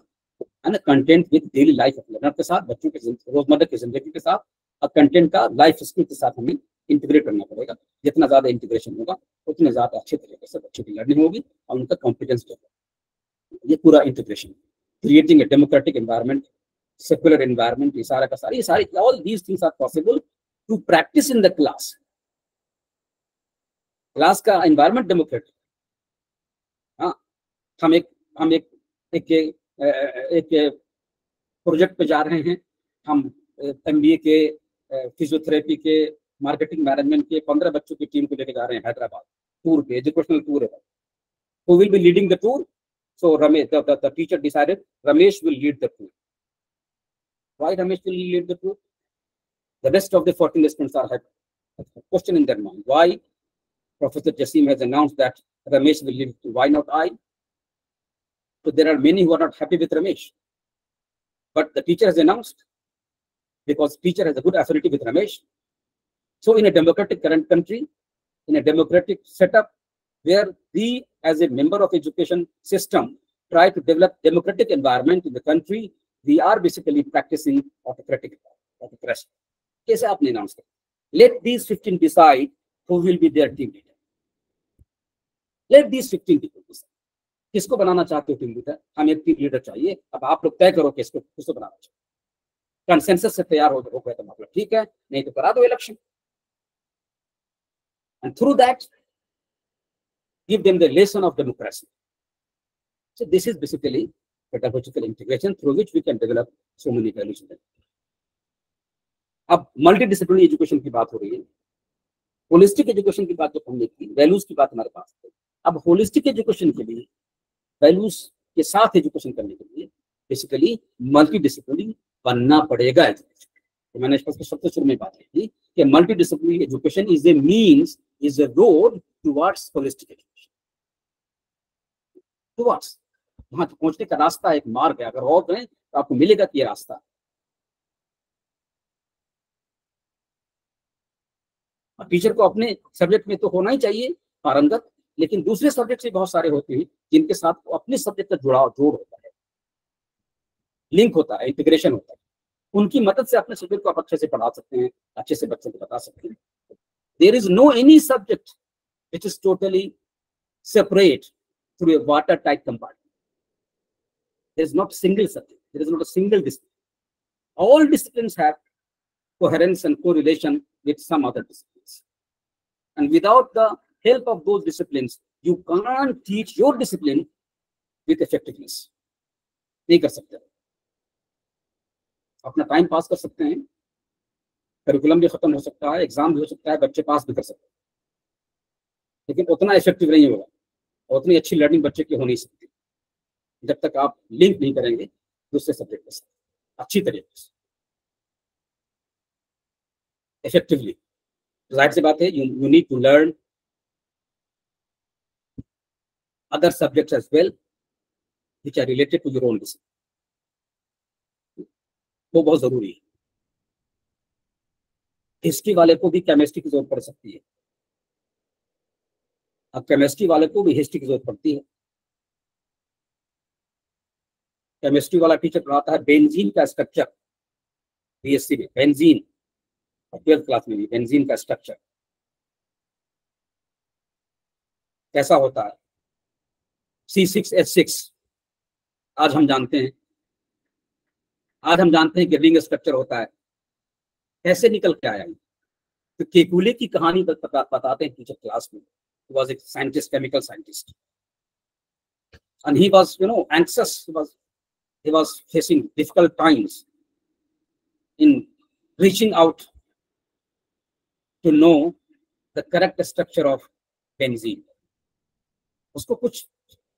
है ना, content with daily life of learner के साथ, बच्चों के रोजमर्रा की जिंदगी के साथ, और कंटेंट का लाइफ स्किल के साथ हमें इंटीग्रेट करना पड़ेगा। जितना ज्यादा इंटीग्रेशन होगा उतने ज्यादा अच्छे तरीके से बच्चों की लर्निंग होगी और उनका कॉन्फिडेंस डेवलप। ये पूरा integration, creating a democratic environment, secular environment, ये सारा का सारा, ये सारी all these things are possible to practice in the class. Class का एनवायरनमेंट डेमोक्रेटिक। हाँ, हम एक प्रोजेक्ट पे जा रहे हैं, हम MBA के, फिजियोथेरेपी के, मार्केटिंग मैनेजमेंट के 15 बच्चों की टीम को लेकर जा रहे हैं हैदराबाद टूर पे, एजुकेशनल टूर है। Who will be leading the tour? So Ramesh, the teacher decided Ramesh will lead the tour. Why Ramesh will lead the tour? The rest of the 14 students have a question in their mind. Why Professor Jassim has announced that Ramesh will lead the tour? Why not I? So there are many who are not happy with Ramesh, but the teacher has announced, because teacher has a good affinity with Ramesh. So in a democratic current country, in a democratic setup where we as a member of education system try to develop democratic environment in the country, we are basically practicing autocratic autocracy. कैसे आपने announce करें? Let these 15 decide who will be their team leader. Let these 15 people decide. किसको बनाना चाहते हो team leader? हमें एक team leader चाहिए, अब आप लोग तय करो किसको किसको बनाना चाहिए. कंसेंसस से तैयार हो गए तो मतलब ठीक है, नहीं तो करा दो election. And through that, give them the lesson of democracy. So this is basically pedagogical integration through which we can develop so many values. अब मल्टीडिसिप्लिनरी एजुकेशन की बात हो रही है, होलिस्टिक एजुकेशन की बात जो हमने की, वैल्यूज की बात हमारे पास है. अब होलिस्टिक एजुकेशन के लिए, वैल्यूज के साथ एजुकेशन करने के लिए बेसिकली मल्टीडिसिप्लिनरी बनना पड़ेगा एजुकेशन. तो मैंने सबसे शुरू में बात की थी कि multidisciplinary education is a means, is a road towards holistic education. Towards, वहां पहुंचने का रास्ता, एक मार्ग है. अगर और करें तो आपको मिलेगा कि ये रास्ता. टीचर को अपने सब्जेक्ट में तो होना ही चाहिए पारंगत, लेकिन दूसरे सब्जेक्ट से बहुत सारे होते हैं जिनके साथ अपने सब्जेक्ट का जोड़ होता है, लिंक होता है, इंटीग्रेशन होता है. उनकी मदद से अपने सब्जेक्ट को आप अच्छे से पढ़ा सकते हैं, अच्छे से बच्चों को बता सकते हैं. There is no any subject which is totally separate through a water tight compartment. There is not single subject, there is not a single discipline. All disciplines have coherence and correlation with some other disciplines, and without the help of those disciplines you can't teach your discipline with effectiveness. नहीं कर सकते. अपना time pass कर सकते हैं, curriculum भी खत्म हो सकता है, एग्जाम भी हो सकता है, बच्चे पास भी कर सकते हैं, लेकिन उतना इफेक्टिव नहीं होगा और उतनी अच्छी लर्निंग बच्चे की हो नहीं सकती जब तक आप लिंक नहीं करेंगे दूसरे सब्जेक्ट के साथ अच्छी तरीके से, effectively. जाहिर सी बात है, you need to learn other subjects as well which are related to your own discipline. वो बहुत जरूरी है. हिस्ट्री वाले को भी केमिस्ट्री की जरूरत पड़ सकती है, अब केमिस्ट्री वाले को भी हिस्ट्री की जरूरत पड़ती है. केमिस्ट्री वाला टीचर पढ़ाता है बेंजीन का स्ट्रक्चर, बीएससी में बेंजीन, और 12th क्लास में भी बेंजीन का स्ट्रक्चर कैसा होता है. C6H6 आज हम जानते हैं कि रिंग स्ट्रक्चर होता है. कैसे निकल के आया? तो केकुले की कहानी बताते हैं टीचर क्लास में. He was a scientist, chemical scientist, and he was, anxious. He was facing difficult times in reaching out to know the correct structure of benzene. उसको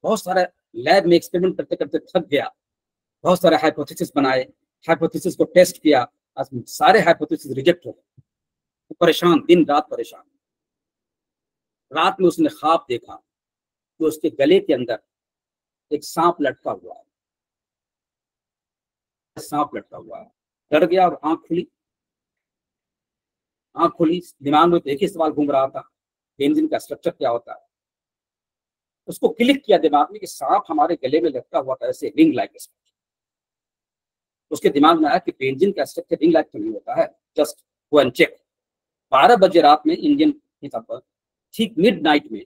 बहुत सारे लैब में एक्सपेरिमेंट करते करते थक गया, बहुत सारे हाइपोथेसिस बनाए, हाइपोथेसिस को टेस्ट किया, सारे हाइपोथेसिस रिजेक्ट हो गए. परेशान, दिन रात परेशान. रात में उसने ख्वाब देखा कि उसके गले के अंदर एक सांप लटका हुआ है. डर गया और आंख खुली. दिमाग में तो एक ही सवाल घूम रहा था, बेंजीन का स्ट्रक्चर क्या होता है. उसको क्लिक किया दिमाग में कि सांप हमारे गले में लटका हुआ था, ऐसे रिंग लाइक स्ट्रक्चर. उसके दिमाग में आया कि बेंजीन का स्ट्रक्चर रिंग लाइक तो नहीं होता है, जस्ट गो एंड चेक. 12 बजे रात में इंडियन हिसाब पर, ठीक मिडनाइट में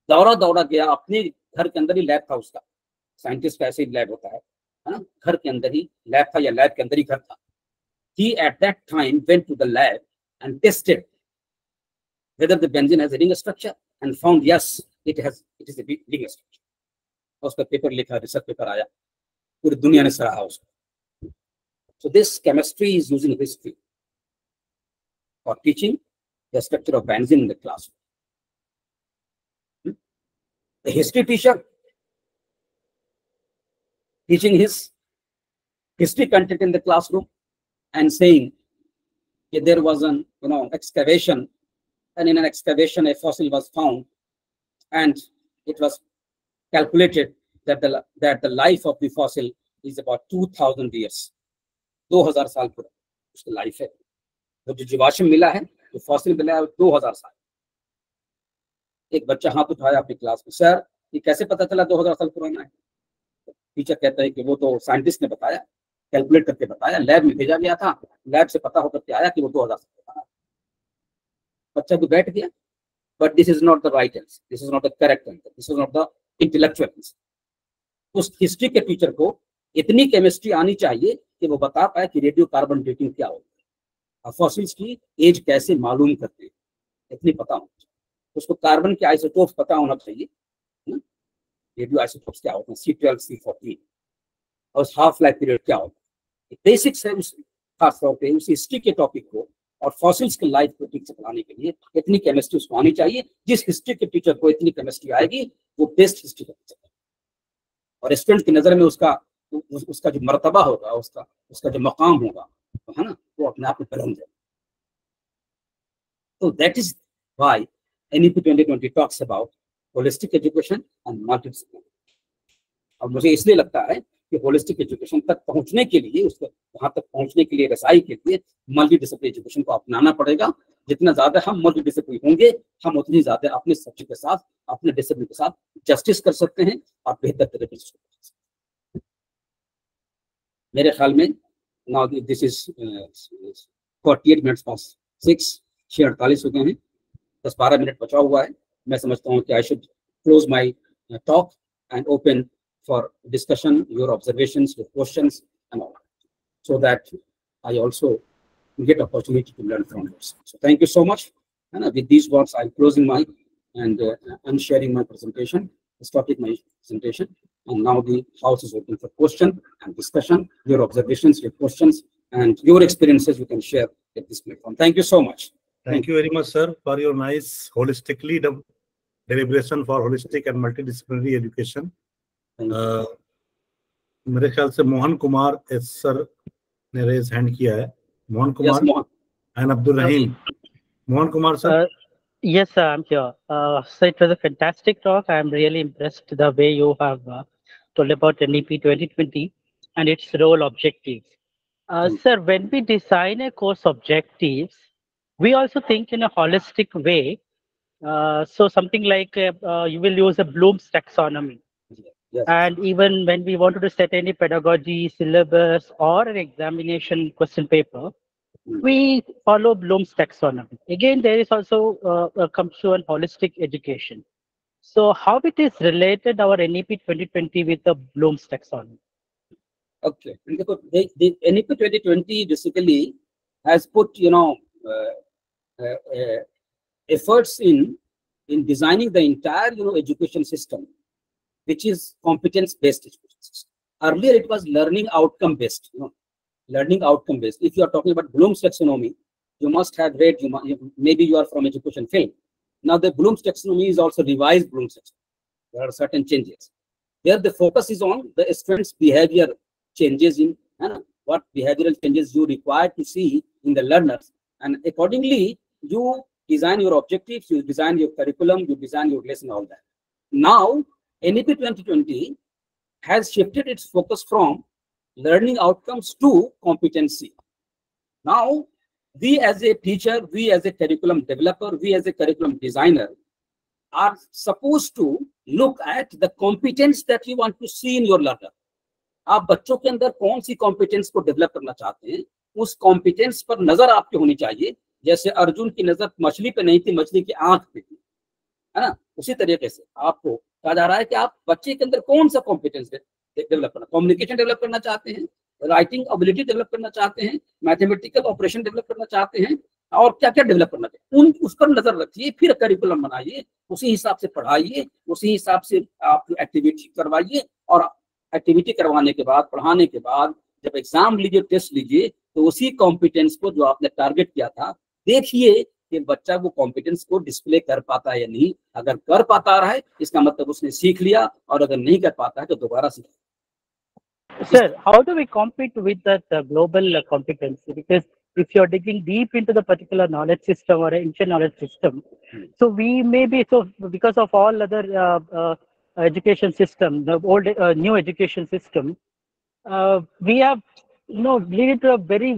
दौड़ा गया. अपने घर के अंदर ही लैब था उसका, साइंटिस्ट का ऐसे ही लैब होता है ना, घर के अंदर ही लैब था या लैब के अंदर ही घर था. He at that time went to the lab and tested whether the benzene has a ring structure and found yes, it is a ring structure. उसका पेपर लिखा, रिसर्च पेपर आया, पूरी दुनिया ने सराहा उसको. So this chemistry is using history for teaching the structure of benzene in the classroom. The history teacher teaching his history content in the classroom and saying that there was an excavation, and in an excavation a fossil was found, and it was calculated that the life of the fossil is about 2000 years. 2000 साल पूरा उसकी life है. वो जो जीवाश्म मिला है, जो फॉसिल मिला है, 2000 साल. एक बच्चा हाथ उठाया अपनी क्लास में, सर ये कैसे पता चला 2000 साल पुराना है? टीचर कहता है कि वो तो साइंटिस्ट ने बताया, कैलकुलेट करके बताया, लैब में भेजा गया था, लैब से पता होकर के आया कि वो 2000 से बता। बच्चा तो बैठ गया, but this is not the right answer, this is not the correct answer, this is not the intellectual answer. उस हिस्ट्री के टीचर को इतनी केमिस्ट्री आनी चाहिए कि वो बता पाए कि रेडियो कार्बन डेटिंग क्या होती है, फॉसिल्स की एज कैसे मालूम करते हैं, इतनी पता होना चाहिए। उसको कार्बन के आइसोटोप्स पता होना चाहिए, रेडियो आइसोटोप्स क्या होते हैं, C12 C14, और हाफ लाइफ पीरियड क्या होता है, बेसिक्स है उस खास तौर पे उस हिस्ट्री के टॉपिक को और फॉसिल्स के लाइफ को ठीक से पढ़ाने के लिए इतनी केमिस्ट्री उसको आनी चाहिए। जिस हिस्ट्री के टीचर को इतनी केमिस्ट्री आएगी वो बेस्ट हिस्ट्री का टीचर है, और स्टूडेंट की नजर में उसका जो मर्तबा होगा, उसका जो मकाम होगा, है ना, वो अपने आप में बुलंद है। तो that is why NEP 2020 talks about holistic education and multidisciplinary. और मुझे इसलिए लगता है कि होलिस्टिक एजुकेशन तक पहुंचने के लिए, उसको वहां तक पहुंचने के लिए, रसाई के लिए मल्टी डिसिप्लिनरी एजुकेशन को अपनाना पड़ेगा। जितना ज्यादा हम मल्टी डिसिप्लिनरी होंगे, हम उतनी ज्यादा अपने सब्जेक्ट के साथ, अपने डिसिप्लिन के साथ जस्टिस कर सकते हैं और बेहतर तरीके से। मेरे ख्याल में नाउ दिस इज 48 मिनट्स पास 6, 6:48 हो गए हैं, 10-12 मिनट बचा हुआ है। मैं समझता हूँ कि I should close my talk and open for discussion, your observations, your questions, and all, so that I also get opportunity to learn from you. So thank you so much. And with these words, I'm closing my and sharing my presentation, starting my presentation. And now the house is open for question and discussion. Your observations, your questions, and your experiences you can share at this platform. Thank you so much. Thank you very much, sir, for your nice holistically deliberation for holistic and multidisciplinary education. मेरे ख्याल से Mohan Kumar S sir ने raise hand किया है। Mohan Kumar and Abdul Rahim. Mohan Kumar sir. Yes, sir, I'm here. So it was a fantastic talk. I'm really impressed the way you have told about NEP 2020 and its role objectives. Sir, when we design a course objectives, we also think in a holistic way. So something like you will use a Bloom's taxonomy. Yes. And even when we wanted to set any pedagogy, syllabus, or an examination question paper, we follow Bloom's taxonomy. Again, there is also comes to an holistic education. So how it is related our NEP 2020 with the Bloom's taxonomy? Okay, the NEP 2020 basically has put efforts in designing the entire education system, which is competence-based education system. Earlier, it was learning outcome-based. Learning outcome-based. If you are talking about Bloom's taxonomy, you must have read. Maybe you are from education field. Now, the Bloom's taxonomy is also revised Bloom's taxonomy. There are certain changes. There, the focus is on the student's behavior changes in what behavioral changes you require to see in the learners, and accordingly, you design your objectives, you design your curriculum, you design your lesson, all that. Now, NEP 2020 has shifted its focus from learning outcomes to competency. Now, we as a teacher, we as a curriculum developer, we as a curriculum designer are supposed to look at the competence that you want to see in your learner. आप बच्चों के अंदर कौन सी competence को develop करना चाहते हैं, उस कॉम्पिटेंस पर नजर आपकी होनी चाहिए। जैसे अर्जुन की नजर मछली पे नहीं थी, मछली की आंख पे थी, है ना। उसी तरीके से आपको कहा जा रहा है कि आप बच्चे के अंदर कौन सा कॉम्पिटेंस डेवलप करना, कम्युनिकेशन डेवलप करना चाहते हैं, राइटिंग एबिलिटी डेवलप करना चाहते हैं, मैथमेटिकल ऑपरेशन डेवलप करना चाहते हैं, और क्या क्या डेवलप करना चाहिए, उस पर नजर रखिए। फिर करिकुलम बनाइए, उसी हिसाब से पढ़ाइए, उसी हिसाब से आप एक्टिविटी करवाइए, और एक्टिविटी करवाने के बाद, पढ़ाने के बाद जब एग्जाम लीजिए, टेस्ट लीजिए, तो उसी कॉम्पिटेंस को जो आपने टारगेट किया था, देखिए कि बच्चा वो कॉम्पिटेंस को डिस्प्ले कर पाता है या नहीं। अगर कर पाता रहा है, इसका मतलब उसने सीख लिया, और अगर नहीं कर पाता है तो दोबारा सीख। Sir, how do we compete with that global competency? Because if you're digging deep into the particular knowledge system or ancient knowledge system, so we may be, so because of all other education system, the old new education system, we have lead to a very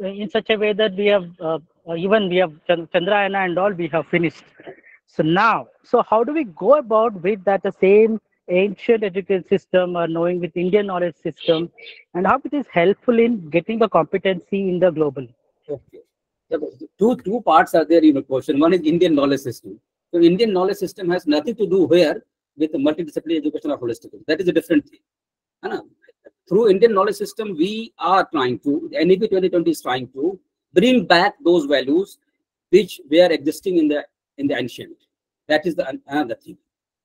in such a way that we have even we have Chandrayana and all we have finished. So now, so how do we go about with that the same ancient education system or knowing with Indian knowledge system, and how it is helpful in getting the competency in the global? Okay. Two parts are there in your question. One is Indian knowledge system. So Indian knowledge system has nothing to do here with multidisciplinary education or holistic. That is a different thing. Through Indian knowledge system, we are trying to, NEP 2020 is trying to bring back those values which were existing in the ancient. That is the another thing.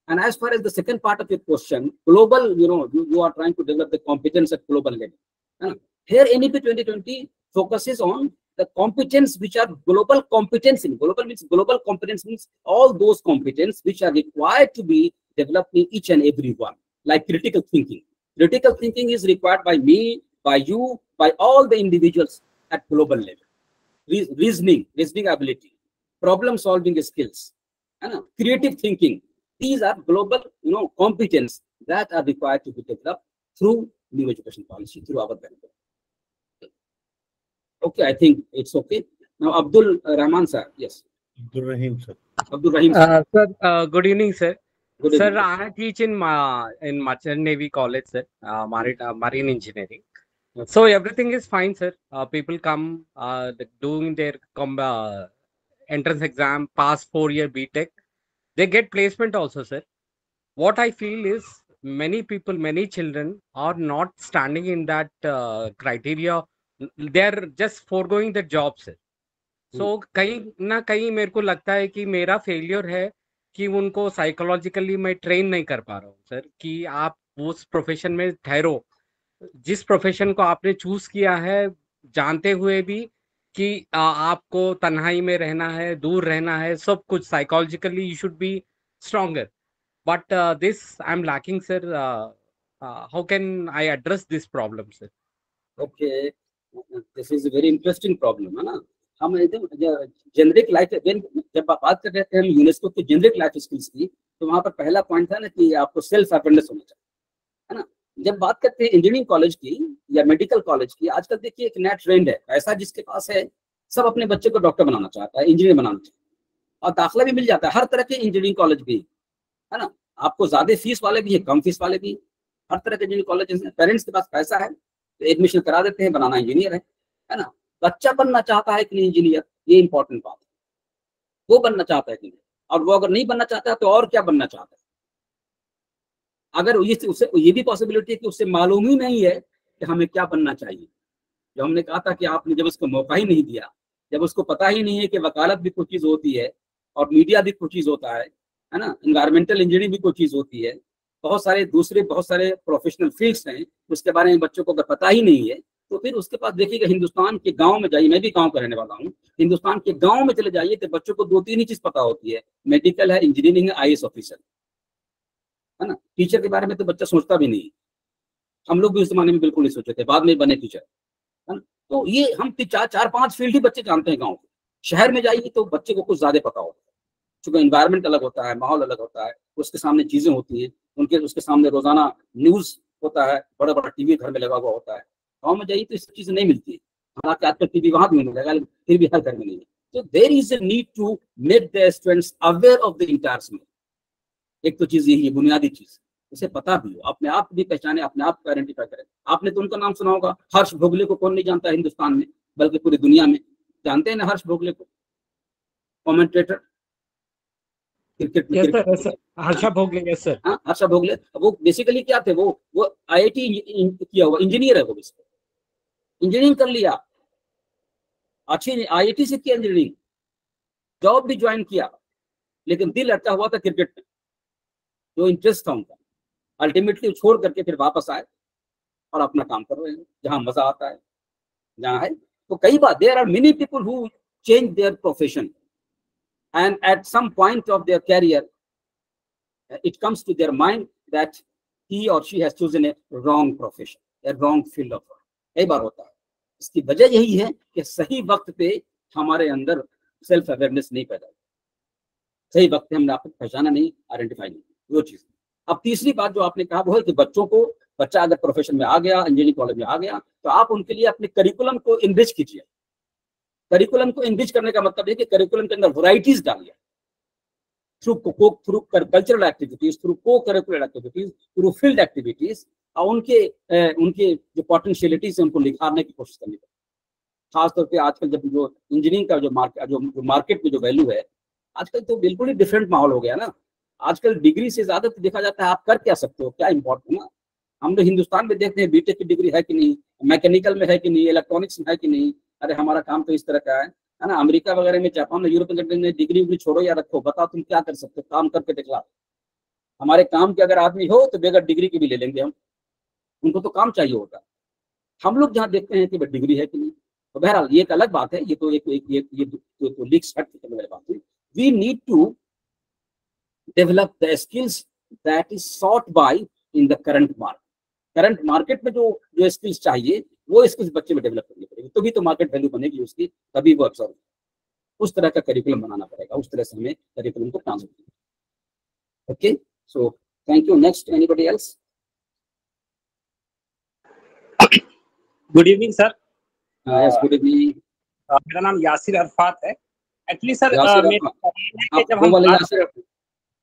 And as far as the second part of your question, global, you are trying to develop the competence at global level. Here, NEP 2020 focuses on the competence which are global competence. Global competence means all those competence which are required to be developed in each and every one, like critical thinking. Critical thinking is required by me, by you, by all the individuals at global level. Reasoning ability, problem solving skills, creative thinking. These are global, competence that are required to be developed through new education policy, through our benefit. Okay, I think it's okay. Now, Abdul Rahman sir, yes. Abdul Rahim sir. Abdul Rahim sir. Sir, good evening, sir. Good evening. Sir, I teach in Merchant Navy College, sir, marine engineering. Okay. So everything is fine, sir. People come doing their entrance exam, pass 4-year BTech. They get placement also, sir. What I feel is many people, many children are not standing in that criteria. They are just foregoing the job, sir. So कहीं ना कहीं मेरे को लगता है कि मेरा failure है कि उनको साइकोलॉजिकली मैं ट्रेन नहीं कर पा रहा हूँ, सर, कि आप उस प्रोफेशन में ठहरो, जिस प्रोफेशन को आपने चूज किया है, जानते हुए भी कि आपको तन्हाई में रहना है, दूर रहना है, सब कुछ psychologically you should be stronger, but this I am lacking, sir. How can I address this problem, sir? Okay, this is a very interesting problem, है ना. हम जेनरिक लाइफ, जब बात कर रहे थे हम यूनेस्को की जेनरिक लाइफ स्किल्स की, तो वहां पर पहला पॉइंट था ना कि आपको सेल्फ अवेयरनेस होना चाहिए, है ना. जब बात करते हैं इंजीनियरिंग कॉलेज की या मेडिकल कॉलेज की, आजकल देखिए एक नया ट्रेंड है, ऐसा जिसके पास है सब अपने बच्चे को डॉक्टर बनाना चाहता है, इंजीनियर बनाना चाहता है, और दाखिला भी मिल जाता है. हर तरह के इंजीनियरिंग कॉलेज भी, है ना. आपको ज्यादा फीस वाले भी है, कम फीस वाले भी, हर तरह के इंजीनियरिंग कॉलेज. पेरेंट्स के पास पैसा है तो एडमिशन करा देते हैं, बनाना इंजीनियर है ना. बच्चा बनना चाहता है कि नहीं इंजीनियर, ये इंपॉर्टेंट बात है. वो बनना चाहता है कि नहीं, और वो अगर नहीं बनना चाहता है तो और क्या बनना चाहता है. अगर उसे ये भी पॉसिबिलिटी है कि उससे मालूम ही नहीं है कि हमें क्या बनना चाहिए. जो हमने कहा था कि आपने जब उसको मौका ही नहीं दिया, जब उसको पता ही नहीं है कि वकालत भी कोई चीज होती है और मीडिया भी कोई चीज होता है ना, इन्वायरमेंटल इंजीनियरिंग भी कोई चीज होती है, बहुत सारे प्रोफेशनल फील्ड्स हैं, उसके बारे में बच्चों को अगर पता ही नहीं है, तो फिर उसके पास देखिएगा हिंदुस्तान के गांव में जाइए, मैं भी गांव का रहने वाला हूँ, हिंदुस्तान के गांव में चले जाइए तो बच्चों को 2-3 ही चीज पता होती है, मेडिकल है, इंजीनियरिंग है, IAS ऑफिसर, है ना. टीचर के बारे में तो बच्चा सोचता भी नहीं. हम लोग भी उस जमाने में बिल्कुल नहीं सोचे थे, बाद में बने टीचर, है ना. तो ये हम 4-5 फील्ड ही बच्चे जानते हैं गाँव के. शहर में जाइए तो बच्चे को कुछ ज्यादा पता होता है, क्योंकि इन्वायरमेंट अलग होता है, माहौल अलग होता है, उसके सामने चीजें होती हैं, उसके सामने रोजाना न्यूज होता है, बड़ा बड़ा टीवी घर में लगा हुआ होता है. गाँव में जाइए तो इस चीजें नहीं मिलती है. हालांकि आजकल टीवी वहां भी मिलेगा, फिर भी हर घर में नहीं है. तो there is a need to make the students aware of the entire smell. एक तो चीज यही है, बुनियादी चीज, उसे पता भी हो, अपने आप भी पहचाने, अपने आप को आइडेंटिफाई करे. आपने तो उनका नाम सुना होगा, हर्ष भोगले को कौन नहीं जानता है हिंदुस्तान में, बल्कि पूरी दुनिया में जानते हैं ना हर्ष भोगले को, कमेंटेटर क्रिकेट में. Yes, sir. Harsha Bhogle, yes sir. हाँ, हर्षा भोगले. वो बेसिकली क्या थे, वो IIT किया हुआ इंजीनियर है. वो इंजीनियरिंग कर लिया, अच्छी IIT से किया इंजीनियरिंग, जॉब भी ज्वाइन किया, लेकिन दिल अटका हुआ था क्रिकेट में, जो इंटरेस्ट था उनका. अल्टीमेटली छोड़ करके फिर वापस आए और अपना काम कर रहे हैं, जहाँ मजा आता है, जहाँ है. तो कई बार there are many people who change their profession, and at some point of their career it comes to their mind that he or she has chosen a wrong profession, a wrong field of work. कई बार होता है. इसकी वजह यही है कि सही वक्त पे हमारे अंदर सेल्फ अवेयरनेस नहीं पैदा हुई, सही वक्त पे हमने आपको पहचाना नहीं, आइडेंटिफाई नहीं, वो चीज. अब तीसरी बात जो आपने कहा वो है कि बच्चा अगर प्रोफेशन में आ गया, इंजीनियरिंग कॉलेज में आ गया, तो आप उनके लिए अपने करिकुलम को इनरिच कीजिए. करिकुलम को इनरिच करने का मतलब है कि करिकुलम के अंदर वैरायटीज डालिए, through cultural activities, through co-curricular activities, through field activities, और उनके जो पोटेंशियलिटीज है उनको निखारने की कोशिश करनी पड़ेगी। खासतौर पे आजकल जब जो इंजीनियरिंग का जो मार्केट में जो वैल्यू है, आजकल तो बिल्कुल ही डिफरेंट माहौल हो गया ना। आजकल डिग्री से ज्यादा तो देखा जाता है आप कर क्या सकते हो, क्या इंपॉर्टेंट ना। हम लोग हिंदुस्तान में देखते हैं बीटेक की डिग्री है कि नहीं, मैकेनिकल में है कि नहीं, इलेक्ट्रॉनिक्स में है कि नहीं, अरे हमारा काम तो इस तरह का है ना। अमेरिका वगैरह में, जापान में, यूरोपियन कंट्री में डिग्री उग्री छोड़ो या रखो, बताओ तुम क्या कर सकते हो, काम करके दिखला। हमारे काम के अगर आदमी हो तो बगैर डिग्री के भी ले लेंगे हम, उनको तो काम चाहिए होगा। हम लोग जहाँ देखते हैं कि भाई डिग्री है कि नहीं। तो बहरहाल ये एक अलग बात है, ये तो तो लीक्स हट करने वाली बात है। We need to develop the skills that is sought by in the current market में जो स्किल्स चाहिए वो स्किल्स बच्चे में डेवलप करनी पड़ेगी, तभी तो मार्केट वैल्यू बनेगी उसकी, तभी वो अब्सॉर्ब। उस तरह का करिकुलम बनाना पड़ेगा, उस तरह से हमें करिकुलम को ट्रांसफर करना। Okay, so thank you. Next, anybody else? Good evening sir. Yes, good evening. मेरा नाम यासिर अरफात है। एक्चुअली सर यासिर मेरा सवाल है कि जब वो हम वाले यासिर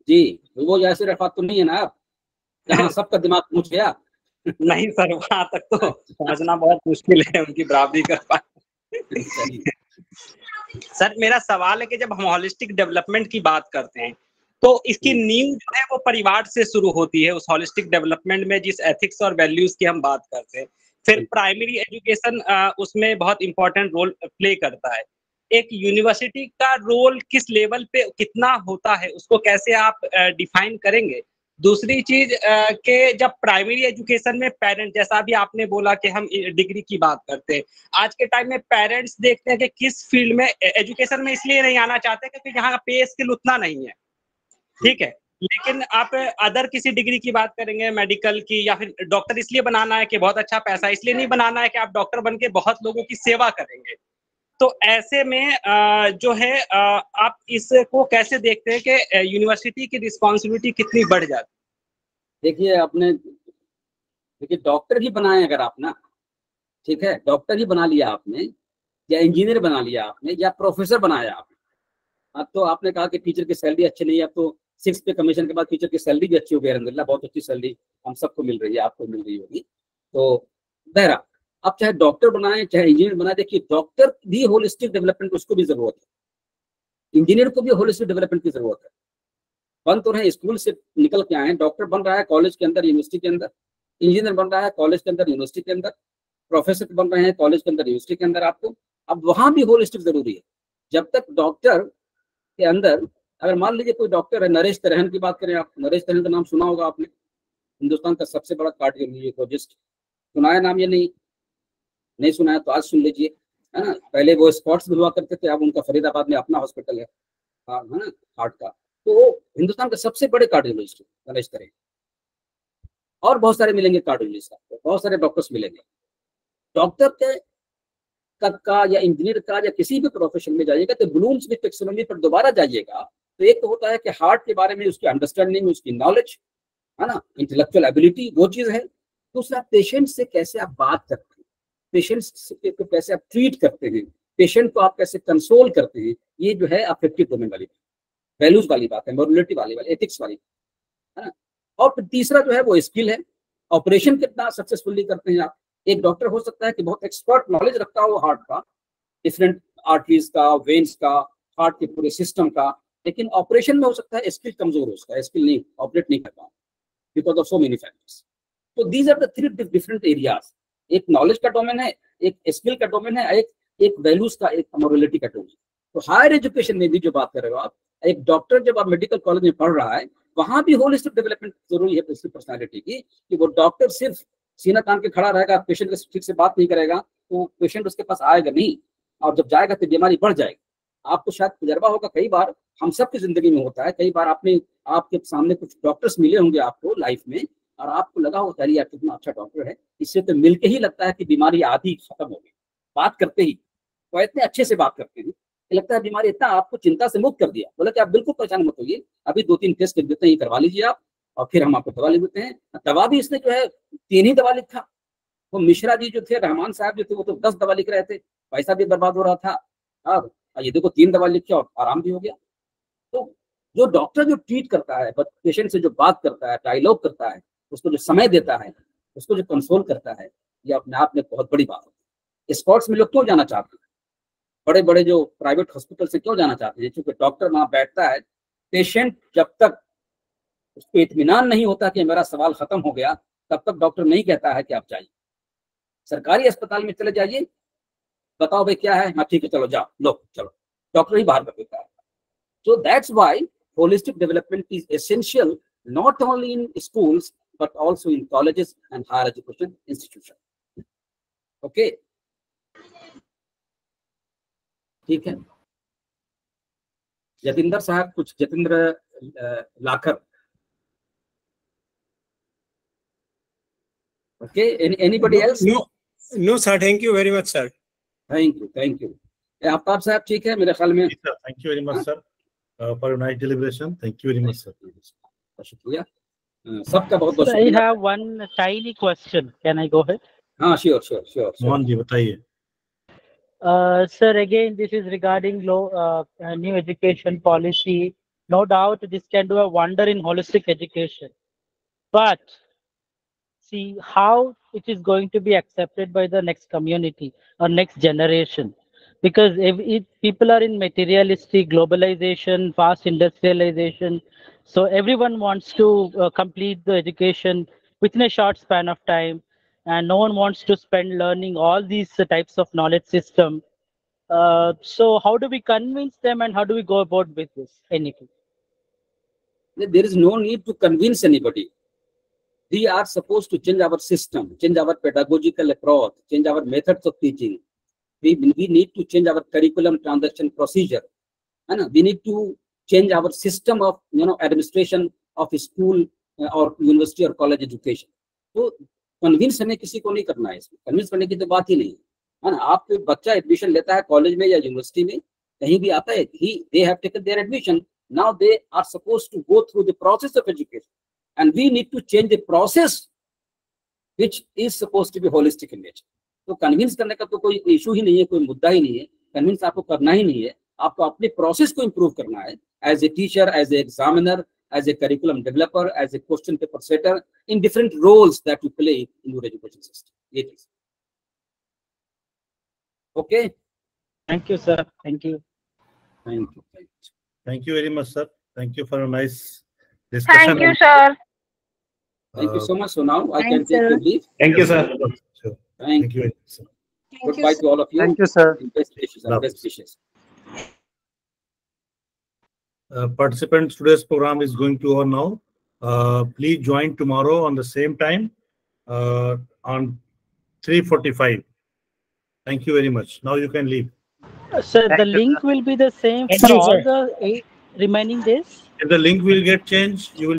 जी, वो यासिर अरफात तो नहीं है ना आप, जहाँ सबका दिमाग पहुंच गया? नहीं सर, वहां तक तो समझना बहुत मुश्किल है, उनकी बराबरी कर पाए। सर मेरा सवाल है कि जब हम होलिस्टिक डेवलपमेंट की बात करते हैं तो इसकी नींव जो है वो परिवार से शुरू होती है। उस होलिस्टिक डेवलपमेंट में जिस एथिक्स और वैल्यूज की हम बात करते हैं, फिर प्राइमरी एजुकेशन उसमें बहुत इंपॉर्टेंट रोल प्ले करता है। एक यूनिवर्सिटी का रोल किस लेवल पे कितना होता है, उसको कैसे आप डिफाइन करेंगे? दूसरी चीज के जब प्राइमरी एजुकेशन में पेरेंट, जैसा अभी आपने बोला कि हम डिग्री की बात करते हैं, आज के टाइम में पेरेंट्स देखते हैं कि किस फील्ड में एजुकेशन में इसलिए नहीं आना चाहते क्योंकि यहाँ पे स्किल उतना नहीं है, ठीक है। लेकिन आप अदर किसी डिग्री की बात करेंगे, मेडिकल की, या फिर डॉक्टर इसलिए बनाना है कि बहुत अच्छा पैसा, इसलिए नहीं बनाना है कि आप डॉक्टर बन के बहुत लोगों की सेवा करेंगे। तो ऐसे में जो है आप इसको कैसे देखते हैं कि यूनिवर्सिटी की रिस्पॉन्सिबिलिटी कितनी बढ़ जाती है? देखिए डॉक्टर ही बनाए अगर आप ना, ठीक है, डॉक्टर ही बना लिया आपने, या इंजीनियर बना लिया आपने, या प्रोफेसर बनाया आपने। अब तो आपने कहा कि टीचर की सैलरी अच्छी नहीं है, अब तो 6 पे कमीशन के बाद टीचर की सैलरी भी अच्छी हो गई, अलहमदुलिल्लाह बहुत अच्छी सैलरी हम सबको मिल रही है, आपको मिल रही होगी। तो बहरहाल आप चाहे डॉक्टर बनाए चाहे इंजीनियर बनाए, देखिए डॉक्टर भी होलिस्टिक डेवलपमेंट उसको भी जरूरत है, इंजीनियर को भी होलिस्टिक डेवलपमेंट की जरूरत है। बन तो रहे, स्कूल से निकल के आए, डॉक्टर बन रहा है कॉलेज के अंदर, यूनिवर्सिटी के अंदर, इंजीनियर बन रहा है कॉलेज के अंदर, यूनिवर्सिटी के अंदर, प्रोफेसर बन रहे हैं कॉलेज के अंदर, यूनिवर्सिटी के अंदर। आपको अब वहां भी होलिस्टिक जरूरी है। जब तक डॉक्टर के अंदर, अगर मान लीजिए कोई डॉक्टर है, नरेश तरहेन की बात करें आप, नरेश तरहेन का नाम सुना होगा आपने, हिंदुस्तान का सबसे बड़ा कार्डियोलॉजिस्ट, सुना है नाम? ये नहीं सुना है तो आज सुन लीजिए, है ना। पहले वो स्पॉट्स में हुआ करते थे, अब उनका फरीदाबाद में अपना हॉस्पिटल है ना, हार्ट का। तो हिंदुस्तान के सबसे बड़े कार्डियोलॉजिस्ट नरेश तरहेन, और बहुत सारे मिलेंगे कार्डियोलॉजिस्ट, बहुत सारे डॉक्टर्स मिलेंगे। डॉक्टर के का या इंजीनियर का या किसी भी प्रोफेशन में जाइएगा तो ब्लूम्स की टैक्सोनॉमी पर दोबारा जाइएगा तो एक तो होता है कि हार्ट के बारे में उसकी अंडरस्टैंडिंग, उसकी नॉलेज, है ना, इंटेलेक्चुअल एबिलिटी, वो चीज है। दूसरा, पेशेंट से कैसे आप बात करते हैं, पेशेंट को कैसे आप ट्रीट करते हैं, पेशेंट को आप कैसे कंसोल करते हैं, ये जो है अफेक्टिव डोमेन वाली, वैल्यूज वाली बात है, मोरलिटी वाली, एथिक्स वाली, है ना। और फिर तीसरा जो है वो स्किल है, ऑपरेशन कितना सक्सेसफुली करते हैं आप। एक डॉक्टर हो सकता है कि बहुत एक्सपर्ट नॉलेज रखता हो हार्ट का, डिफरेंट आर्टरीज का, वेन्स का, हार्ट के पूरे सिस्टम का, लेकिन ऑपरेशन में हो सकता है स्किल कमजोर हो, उसका स्किल नहीं, ऑपरेट नहीं कर पाओ because of so many factors. तो these are the 3 different areas, एक नॉलेज का डोमेन है, एक स्किल का डोमेन है, एक वैल्यूज का, एक मोरलिटी का डोमेन। तो हायर एजुकेशन में भी जो बात कर रहे हो आप, एक डॉक्टर जब आप मेडिकल कॉलेज में पढ़ रहा है, वहां भी होलिस्टिक डेवलपमेंट जरूरी है उसकी पर्सनालिटी की, कि वो डॉक्टर सिर्फ सीना तान के खड़ा रहेगा, पेशेंट से ठीक से बात नहीं करेगा तो पेशेंट उसके पास आएगा नहीं, और जब जाएगा तो बीमारी बढ़ जाएगी। आपको शायद तजर्बा होगा, कई बार हम सबकी जिंदगी में होता है, कई बार आपके सामने कुछ डॉक्टर्स मिले होंगे आपको लाइफ में, और आपको लगा हो यार कितना अच्छा डॉक्टर है, इससे तो मिलके ही लगता है कि बीमारी आधी खत्म हो गई। बात करते ही वो इतने अच्छे से बात करते हैं, लगता है बीमारी इतना आपको चिंता से मुक्त कर दिया। बोला कि आप बिल्कुल परेशान मत होइए, अभी 2-3 टेस्ट देते हैं, करवा लीजिए आप, और फिर हम आपको दवा लिख देते हैं। दवा भी इसने जो है 3 ही दवा लिखा। वो मिश्रा जी जो थे, रहमान साहब जो थे, वो तो 10 दवा लिख रहे थे, पैसा भी बर्बाद हो रहा था। अब ये देखो 3 दवा लिख के और आराम भी हो गया। तो जो डॉक्टर जो ट्रीट करता है, पेशेंट से जो बात करता है, डायलॉग करता है, उसको जो समय देता है, उसको जो कंसोल करता है, ये अपने आप में बहुत बड़ी बात है। स्पोर्ट्स में लोग क्यों जाना चाहते हैं? बड़े बड़े जो प्राइवेट हॉस्पिटल से क्यों जाना चाहते हैं? क्योंकि डॉक्टर वहां बैठता है, पेशेंट जब तक उसको इत्मीनान नहीं होता कि मेरा सवाल खत्म हो गया, तब तक डॉक्टर नहीं कहता है कि आप जाइए। सरकारी अस्पताल में चले जाइए, बताओ भाई क्या है, हाँ ठीक है चलो जाओ, लो चलो, डॉक्टर ही बाहर कर देता है। So that's why holistic development is essential not only in schools but also in colleges and higher education institutions. Okay, ठीक है। जतिंदर साहब, कुछ जतिंद्र लाकर। Okay, anybody else? No sir, thank you very much sir. Thank you. Aftab साहब ठीक है मेरे ख्याल में। Thank you very much sir for your nice deliberation. Thank you very much sir. शुक्रिया सबका बहुत बहुत शुक्रिया। I have one tiny question. Can I go ahead? हाँ sure. मोहन जी बताइए। Sir, again, this is regarding new education policy. No doubt this can do a wonder in holistic education. But see how it is going to be accepted by the next community or next generation. Because if people are in materialistic globalization, fast industrialization, so everyone wants to complete the education within a short span of time, and no one wants to spend learning all these types of knowledge system. So how do we convince them, and how do we go about with this? Anything? There is no need to convince anybody. We are supposed to change our system, change our pedagogical approach, change our methods of teaching. We need to change our curriculum transaction procedure. We need to change our system of administration of school or university or college education. तो convince हमें किसी को नहीं करना है, इसमें convince करने की तो बात ही नहीं है ना। आपके बच्चा एडमिशन लेता है कॉलेज में या यूनिवर्सिटी में, कहीं भी आता है, they have taken their admission. Now they are supposed to go through the process of education, and we need to change the process which is supposed to be holistic in nature. तो convince करने का तो कोई issue ही नहीं है, कोई मुद्दा ही नहीं है। कन्विंस आपको करना ही नहीं है, आपको अपने प्रोसेस को इंप्रूव करना है as a teacher, as a examiner, as a curriculum developer, as a question paper setter, in different roles that you play in your education system. It is. Okay. Thank you, sir. Thank you. Thank you very much, sir. Thank you for a nice discussion. Thank you, sir. Thank you so much. So now I can take your leave. Thank you sir. Sure. Thank you very much, sir. Goodbye to all of you. Thank you sir. Best wishes and best wishes. Participants, today's program is going to over now. Please join tomorrow on the same time on 3:45. Thank you very much. Now you can leave. Sir, the link will be the same for all the 8 remaining days? If the link will get changed, you will